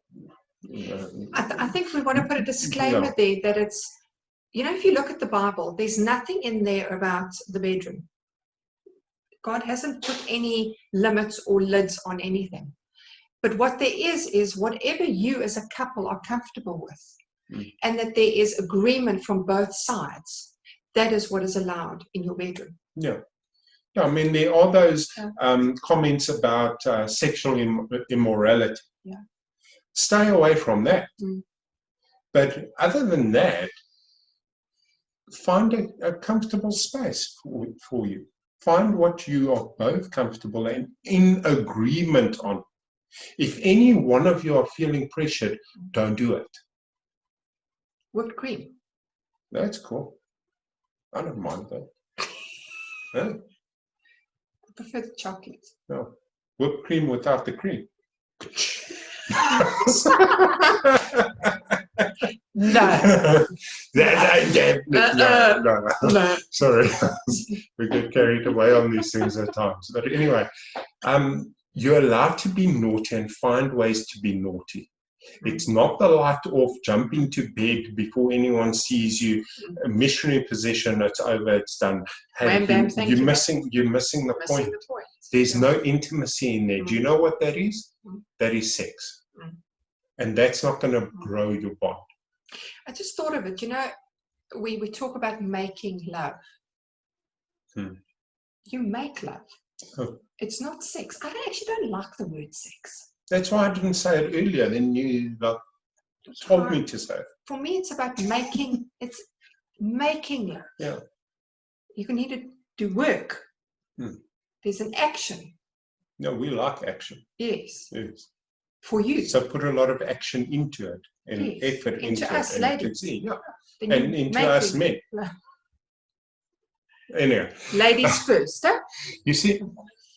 I think we want to put a disclaimer there that it's, you know, if you look at the Bible, there's nothing in there about the bedroom. God hasn't put any limits or lids on anything. But what there is whatever you as a couple are comfortable with, and that there is agreement from both sides, that is what is allowed in your bedroom. Yeah, I mean, there are those comments about sexual immorality. Stay away from that. But other than that, find a comfortable space for you. Find what you are both comfortable and in agreement on. If any one of you are feeling pressured, don't do it. Whipped cream. That's cool. I don't mind that. Huh? I prefer the chocolate. No. Whipped cream without the cream. No. No. Sorry. We get carried away on these things at times. But anyway, you're allowed to be naughty and find ways to be naughty. It's not the light off, jump into bed before anyone sees you, a missionary position, it's over, it's done. Hey, you're missing the point. There's no intimacy in there. Do you know what that is? That is sex. And that's not going to grow your bond. I just thought of it, you know, we talk about making love. You make love. It's not sex. I actually don't like the word sex. That's why I didn't say it earlier. Then you told me to say it. For me, it's about making. It's making love. Yeah. You can need to do work. There's an action. No, we like action. Yes. Yes. For you. So put a lot of action into it and effort into us, it. Ladies. And into us men. Anyway. Ladies first. Huh? You see,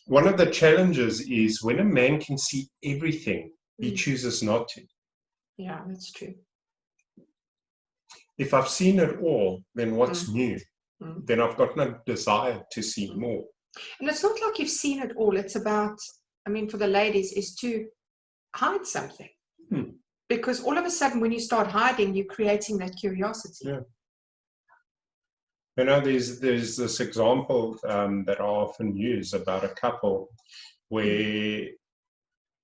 one of the challenges is when a man can see everything, he chooses not to. Yeah, that's true. If I've seen it all, then what's new? Then I've got no desire to see more. And it's not like you've seen it all. It's about, I mean, for the ladies, is to hide something. Because all of a sudden, when you start hiding, you're creating that curiosity. Yeah. You know, there's this example that I often use about a couple where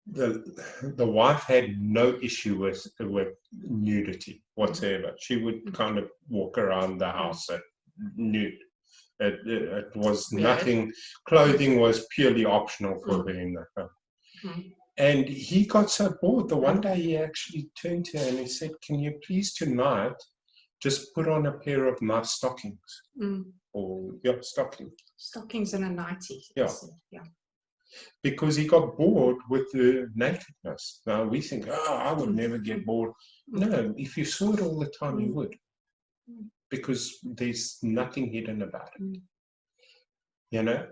the wife had no issue with nudity whatsoever. She would kind of walk around the house nude. It was nothing. Clothing was purely optional for her in the home. And he got so bored. The one day he actually turned to her and he said, "Can you please tonight just put on a pair of nice stockings?" Or stockings. Stockings and a nightie. Yeah. because he got bored with the nakedness. Now we think, oh, I would never get bored. No, if you saw it all the time, you would, because there's nothing hidden about it. You know,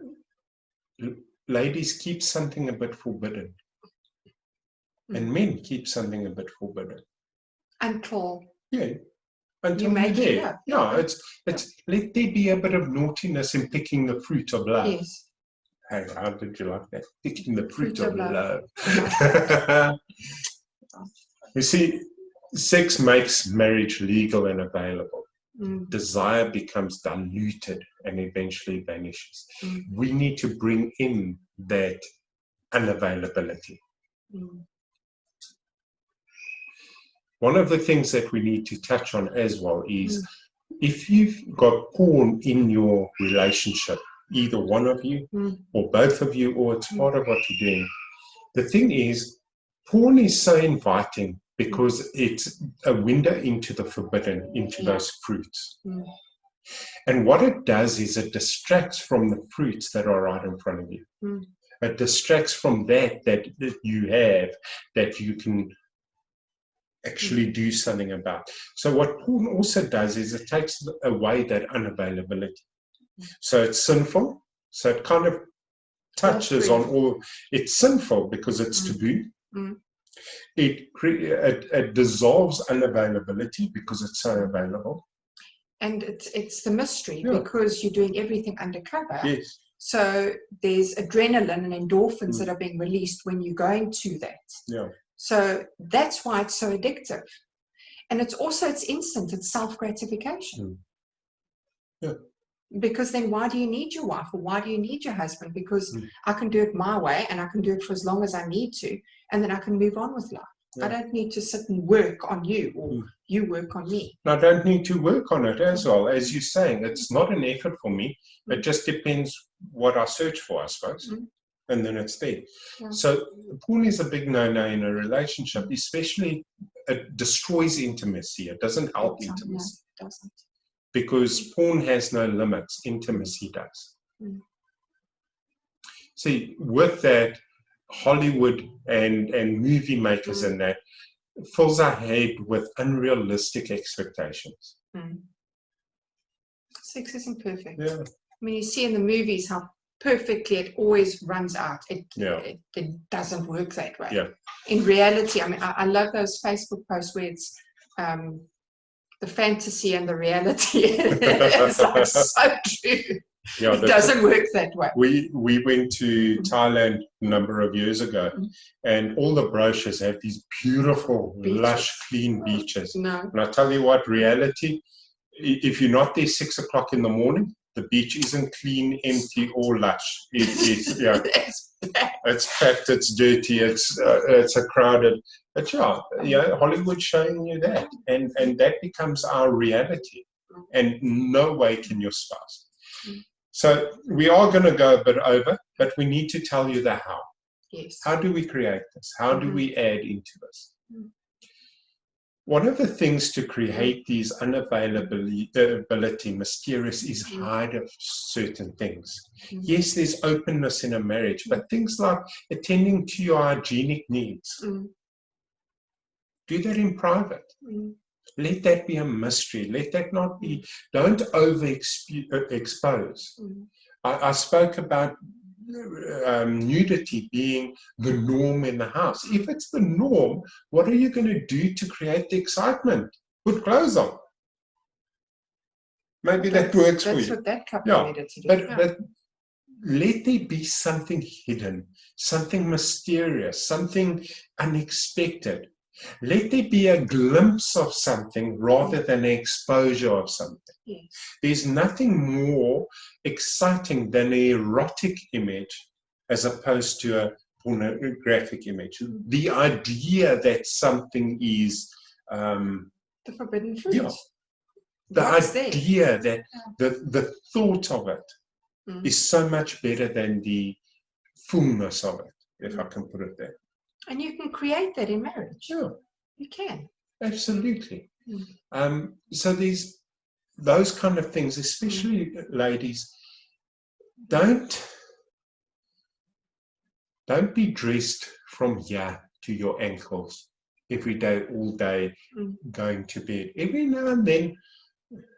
ladies keep something a bit forbidden, and men keep something a bit forbidden. Until Until you make you're it there. up. Yeah, it's let there be a bit of naughtiness in picking the fruit of love. Yes. Hey, how did you like that? Picking the fruit of love. love. You see, sex makes marriage legal and available. Desire becomes diluted and eventually vanishes. We need to bring in that unavailability. One of the things that we need to touch on as well is if you've got porn in your relationship, either one of you or both of you, or it's part of what you're doing, the thing is, porn is so inviting because it's a window into the forbidden, into those fruits. And what it does is it distracts from the fruits that are right in front of you. It distracts from that you have, that you can actually do something about. So what porn also does is it takes away that unavailability. So it's sinful. So it kind of touches on all. It's sinful because it's taboo. It dissolves unavailability because it's so available. And it's the mystery because you're doing everything undercover. Yes. So there's adrenaline and endorphins that are being released when you're going to that. Yeah. So that's why it's so addictive. And it's instant, it's self-gratification. Yeah. Because then why do you need your wife or why do you need your husband? Because I can do it my way and I can do it for as long as I need to, and then I can move on with life. I don't need to sit and work on you or you work on me. I don't need to work on it as well. As you're saying, it's not an effort for me. It just depends what I search for, I suppose. And then it's there. Yeah. So porn is a big no-no in a relationship, especially it destroys intimacy. It doesn't help intimacy. No, it doesn't. Because porn has no limits, intimacy does. See, with that, Hollywood and movie makers and that fills our head with unrealistic expectations. Sex isn't perfect. Yeah. I mean, you see in the movies how perfectly it always runs out. It doesn't work that way. Yeah. In reality, I mean, I love those Facebook posts where it's the fantasy and the reality. It's like so true. Yeah, it doesn't work that way. We went to Thailand a number of years ago, and all the brochures have these beautiful, lush, clean beaches. No. And I tell you what, reality, if you're not there 6 o'clock in the morning, the beach isn't clean, empty, or lush. It's packed, it's dirty, it's a crowded. But Hollywood's showing you that, and that becomes our reality, and no way can your spouse. So we are going to go a bit over, but we need to tell you the how. Yes. How do we create this? How do we add into this? One of the things to create these unavailability, mysterious, is hide of certain things. Yes, there's openness in a marriage, but things like attending to your hygienic needs. Do that in private. Let that be a mystery. Let that not be, don't overexpose. I spoke about nudity being the norm in the house. If it's the norm, what are you going to do to create the excitement? Put clothes on. Maybe that works for you. That's what that couple needed to do. But let there be something hidden, something mysterious, something unexpected. Let there be a glimpse of something rather than an exposure of something. Yes. There's nothing more exciting than an erotic image as opposed to a pornographic image. The idea that something is the forbidden fruit. Yeah. The idea that the thought of it is so much better than the fullness of it, if I can put it there. And you can create that in marriage. Sure. You can. Absolutely. So these those kind of things, especially ladies, don't Don't be dressed from here to your ankles every day, all day, going to bed. Every now and then,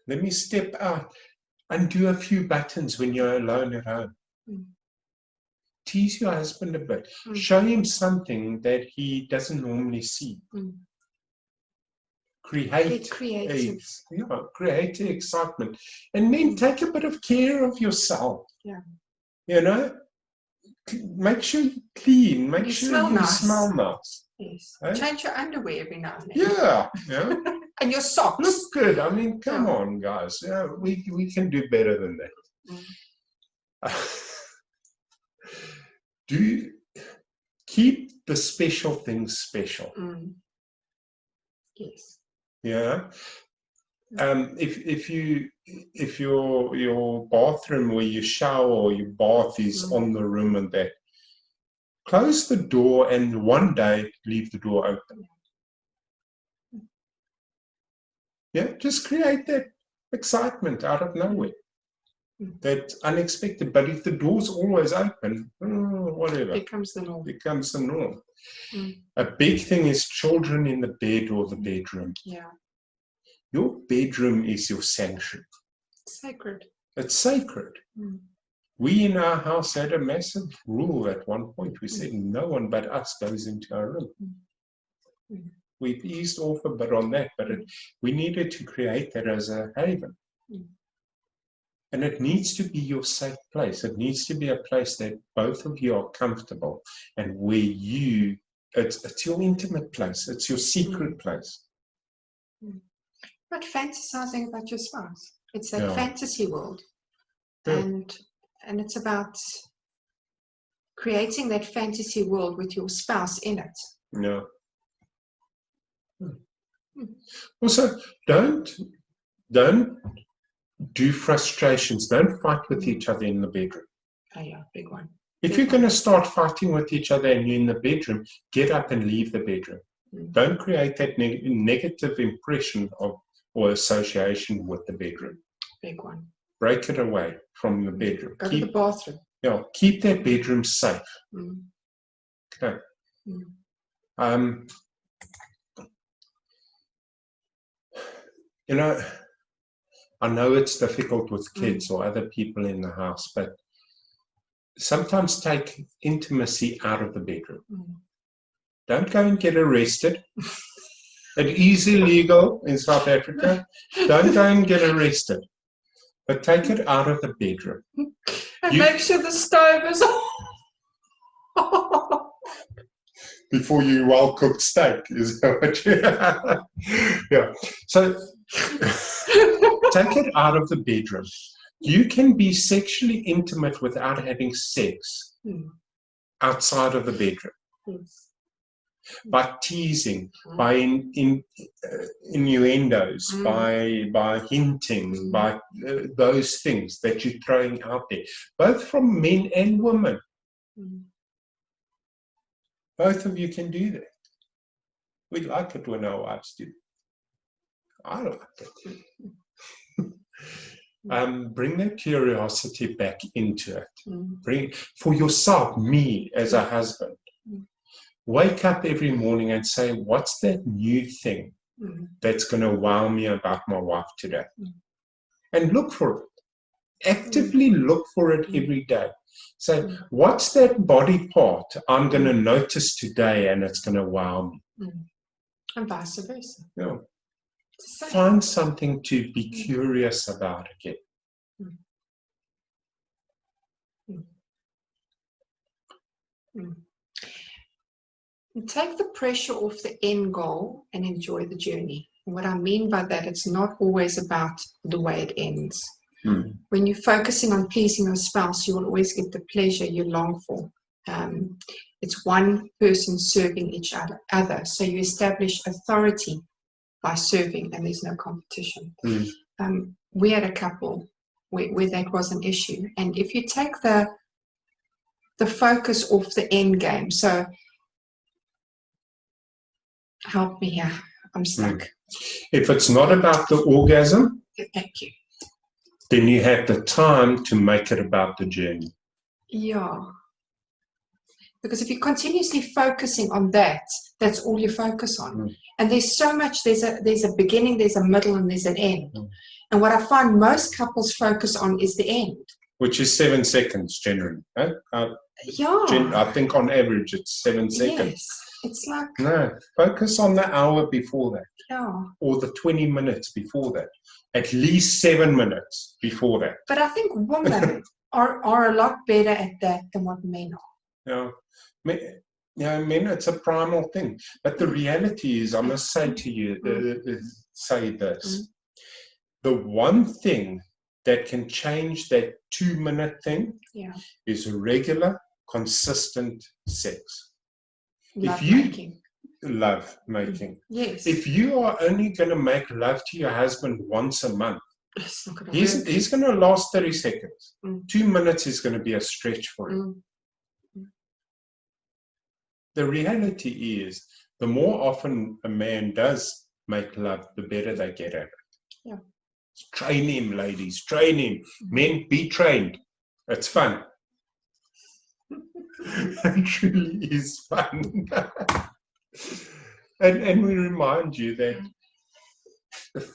let me step out and do a few buttons when you're alone at home. Tease your husband a bit. Show him something that he doesn't normally see. Create creative. Create excitement. And then take a bit of care of yourself. Yeah. You know? Make sure you clean. Make sure you smell nice. Yes. Eh? Change your underwear every now and then. Yeah. And your socks. Look good. I mean, come on, guys. Yeah, we can do better than that. Do keep the special things special. Yes. Yeah. If your bathroom where you shower or your bath is on the room and that, close the door and one day leave the door open. Yeah, just create that excitement out of nowhere. That unexpected. But if the door's always open, whatever. Becomes the norm. Becomes the norm. A big thing is children in the bed or the bedroom. Yeah. Your bedroom is your sanctuary. Sacred. It's sacred. We in our house had a massive rule at one point. We said no one but us goes into our room. We've eased off a bit on that, but we needed to create that as a haven. And it needs to be your safe place. It needs to be a place that both of you are comfortable and where it's your intimate place. It's your secret place. But fantasizing about your spouse. It's that fantasy world. And it's about creating that fantasy world with your spouse in it. Yeah. Also, don't do frustrations. Don't fight with each other in the bedroom. Oh yeah, big one. If you're going to start fighting with each other and you're in the bedroom, get up and leave the bedroom. Don't create that negative impression or association with the bedroom. Big one. Break it away from the bedroom. Go to the bathroom. Yeah, keep that bedroom safe. Okay. You know, I know it's difficult with kids or other people in the house, but sometimes take intimacy out of the bedroom. Don't go and get arrested. It is illegal in South Africa. Don't go and get arrested. But take it out of the bedroom. And make sure the stove is on. Before you well-cooked steak, is that what you... Yeah. So take it out of the bedroom. You can be sexually intimate without having sex outside of the bedroom. By teasing, by innuendos, by hinting, by those things that you're throwing out there, both from men and women. Both of you can do that. We like it when our wives do. I like it. Bring that curiosity back into it. Bring for yourself, me as a husband. Wake up every morning and say, what's that new thing that's going to wow me about my wife today? And look for it. Actively look for it every day. So what's that body part I'm going to notice today and it's going to wow me? And vice versa. Yeah. Find something to be curious about again. And take the pressure off the end goal and enjoy the journey. And what I mean by that, it's not always about the way it ends. When you're focusing on pleasing your spouse, you will always get the pleasure you long for. It's one person serving each other. So you establish authority by serving, and there's no competition. We had a couple where that was an issue. And if you take the focus off the end game, so help me here, I'm stuck. If it's not about the orgasm, thank you, then you have the time to make it about the journey. Yeah. Because if you're continuously focusing on that, that's all you focus on. And there's so much, there's a beginning, there's a middle, and there's an end. And what I find most couples focus on is the end. Which is 7 seconds generally. Huh? I think on average it's 7 seconds. Yes. It's like... No, focus on the hour before that. Yeah. Or the 20 minutes before that. At least 7 minutes before that. But I think women are a lot better at that than what men are. Yeah. Men, it's a primal thing. But the reality is, I must say to you, say this. The one thing that can change that 2-minute thing is regular, consistent sex. Love making. Yes. If you are only going to make love to your husband once a month, he's going to last 30 seconds. 2 minutes is going to be a stretch for him. The reality is, the more often a man does make love, the better they get at it. Yeah. Train him, ladies. Train him. Men, be trained. It's fun. It really is fun. and we remind you that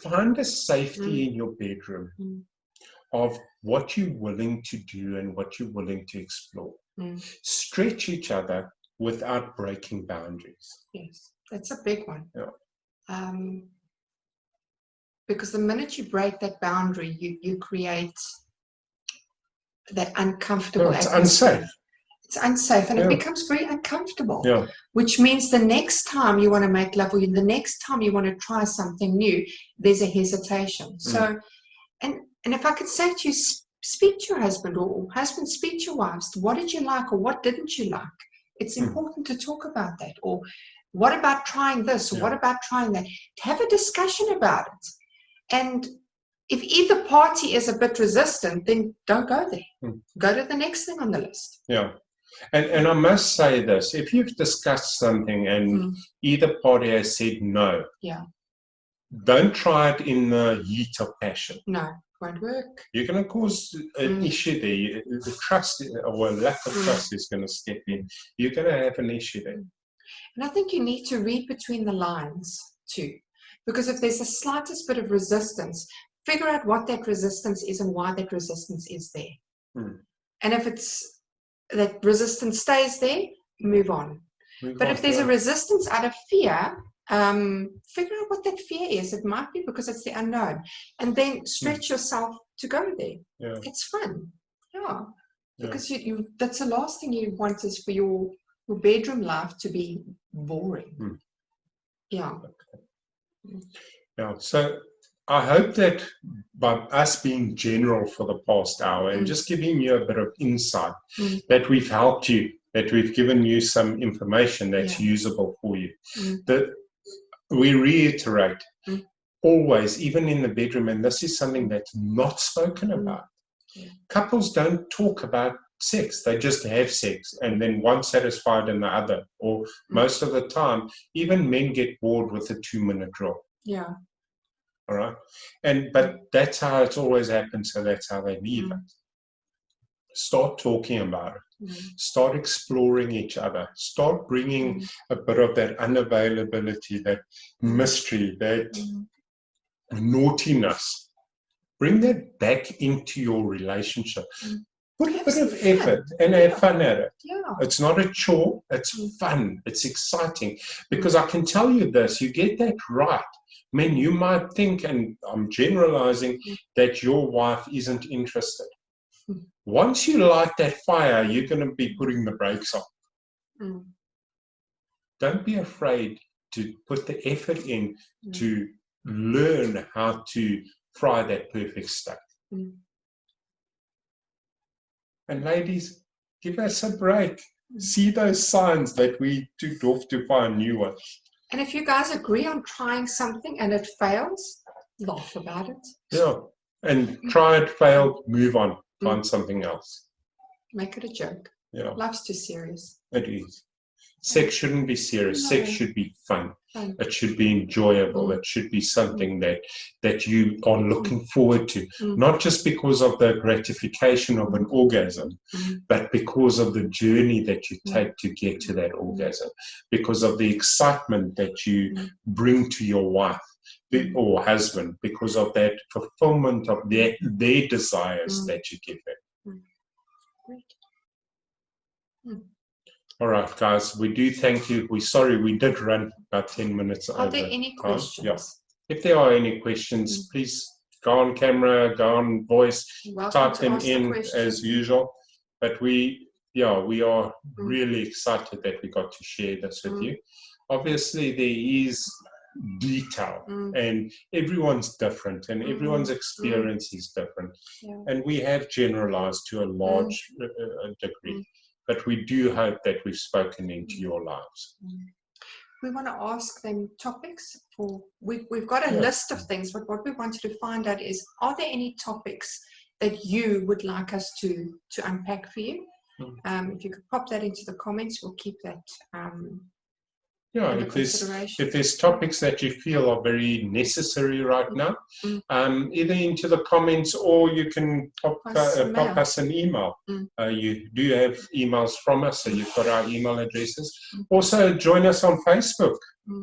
find a safety in your bedroom of what you're willing to do and what you're willing to explore. Stretch each other without breaking boundaries. Yes, that's a big one. Yeah. Because the minute you break that boundary, you create that uncomfortable atmosphere. Unsafe. It's unsafe, and it becomes very uncomfortable. Yeah. Which means the next time you want to make love, or the next time you want to try something new, there's a hesitation. So, and if I could say to you, speak to your husband, or husband, speak to your wives. What did you like, or what didn't you like? It's important to talk about that. Or what about trying this, or what about trying that? Have a discussion about it. And if either party is a bit resistant, then don't go there. Go to the next thing on the list. Yeah. And I must say this, if you've discussed something and either party has said no, don't try it in the heat of passion. No, it won't work. You're going to cause an issue there. The trust or lack of trust is going to step in. You're going to have an issue there. And I think you need to read between the lines too. Because if there's the slightest bit of resistance, figure out what that resistance is and why that resistance is there. And if it's that resistance stays there, move on. But if there's a resistance out of fear, figure out what that fear is. It might be because it's the unknown. And then stretch yourself to go there. Yeah. It's fun. Yeah. Because you that's the last thing you want is for your bedroom life to be boring. Yeah. Yeah. So I hope that by us being general for the past hour and just giving you a bit of insight, that we've helped you, that we've given you some information that's usable for you. That we reiterate, always, even in the bedroom, and this is something that's not spoken about. Couples don't talk about sex. They just have sex, and then one satisfied and the other. Or most of the time, even men get bored with the 2-minute rule. Yeah. All right, but that's how it's always happened. So that's how they leave it. Start talking about it. Start exploring each other. Start bringing a bit of that unavailability, that mystery, that naughtiness. Bring that back into your relationship. Put a bit of effort and have fun at it. Yeah. It's not a chore. It's fun. It's exciting. Because I can tell you this, you get that right. I mean, you might think, and I'm generalizing, that your wife isn't interested. Once you light that fire, you're going to be putting the brakes on. Don't be afraid to put the effort in to learn how to fry that perfect steak. And ladies, give us a break. See those signs that we took off to find new ones. And if you guys agree on trying something and it fails, laugh about it. Yeah. And try it, failed, move on. Find something else. Make it a joke. Yeah. Life's too serious. It is. Sex shouldn't be serious. Sex should be fun. It should be enjoyable. It should be something that you are looking forward to, not just because of the gratification of an orgasm, but because of the journey that you take to get to that orgasm, because of the excitement that you bring to your wife or husband, because of that fulfillment of their desires that you give them. Great. All right, guys, we do thank you. We're sorry we did run about 10 minutes over. Are there any questions? Yeah. If there are any questions, please go on camera, go on voice, type them in as usual. But we are really excited that we got to share this with you. Obviously, there is detail, and everyone's different, and everyone's experience is different. And we have generalized to a large degree. But we do hope that we've spoken into your lives. We want to ask them topics for, we've got a list of things, but what we wanted to find out is, are there any topics that you would like us to unpack for you? If you could pop that into the comments, we'll keep that if there's topics that you feel are very necessary right now, either into the comments or you can pop us an email. You do have emails from us, so you've got our email addresses. Also, join us on Facebook,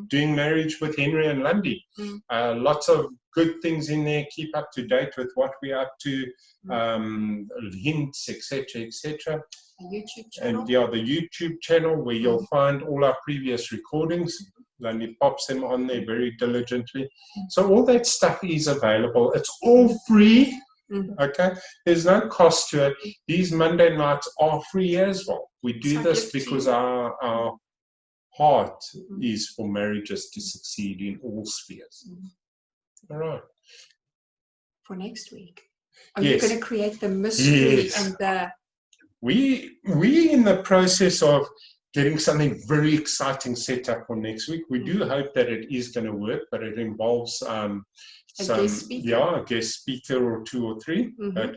Doing Marriage with Henry and Lundy. Lots of good things in there. Keep up to date with what we're up to, hints, etc., etc. YouTube channel. And the YouTube channel where you'll find all our previous recordings. Lundy pops them on there very diligently. So all that stuff is available. It's all free. Okay, there's no cost to it. These Monday nights are free as well. We do this because our heart is for marriages to succeed in all spheres. All right. For next week, are you going to create the mystery and the? We in the process of getting something very exciting set up for next week. We do hope that it is going to work, but it involves a guest speaker or 2 or 3. But,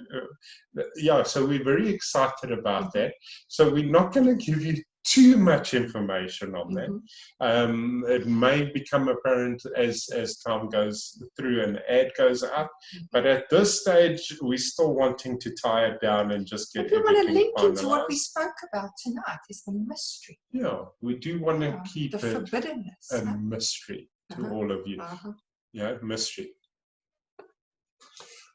so we're very excited about that. So we're not going to give you too much information on that. It may become apparent as time goes through and the ad goes up, but at this stage we're still wanting to tie it down and just get everything finalized. We want to link into what we spoke about tonight is the mystery. Yeah, we do want to keep the forbiddenness a mystery to all of you. Mystery.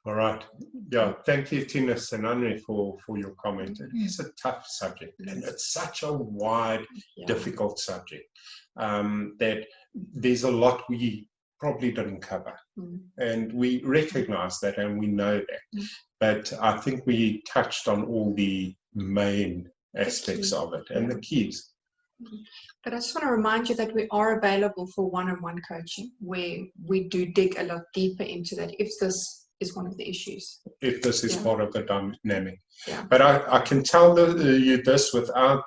All right. Yeah, thank you, Tina Senanre, for your comment. It is a tough subject, and it's such a wide, difficult subject that there's a lot we probably didn't cover. And we recognize that and we know that. But I think we touched on all the main aspects of it and the keys. But I just want to remind you that we are available for one-on-one coaching where we do dig a lot deeper into that if this is one of the issues. If this is part of the dynamic. But I can tell you this without,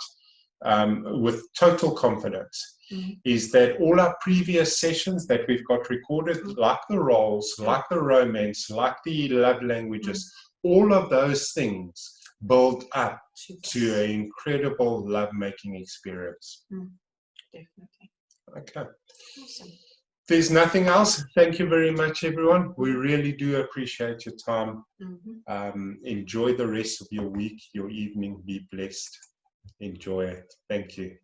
with total confidence, is that all our previous sessions that we've got recorded, like the roles, like the romance, like the love languages, all of those things build up to an incredible love-making experience. Definitely. Okay. Awesome. If there's nothing else, thank you very much, everyone. We really do appreciate your time. Enjoy the rest of your week, your evening. Be blessed. Enjoy it. Thank you.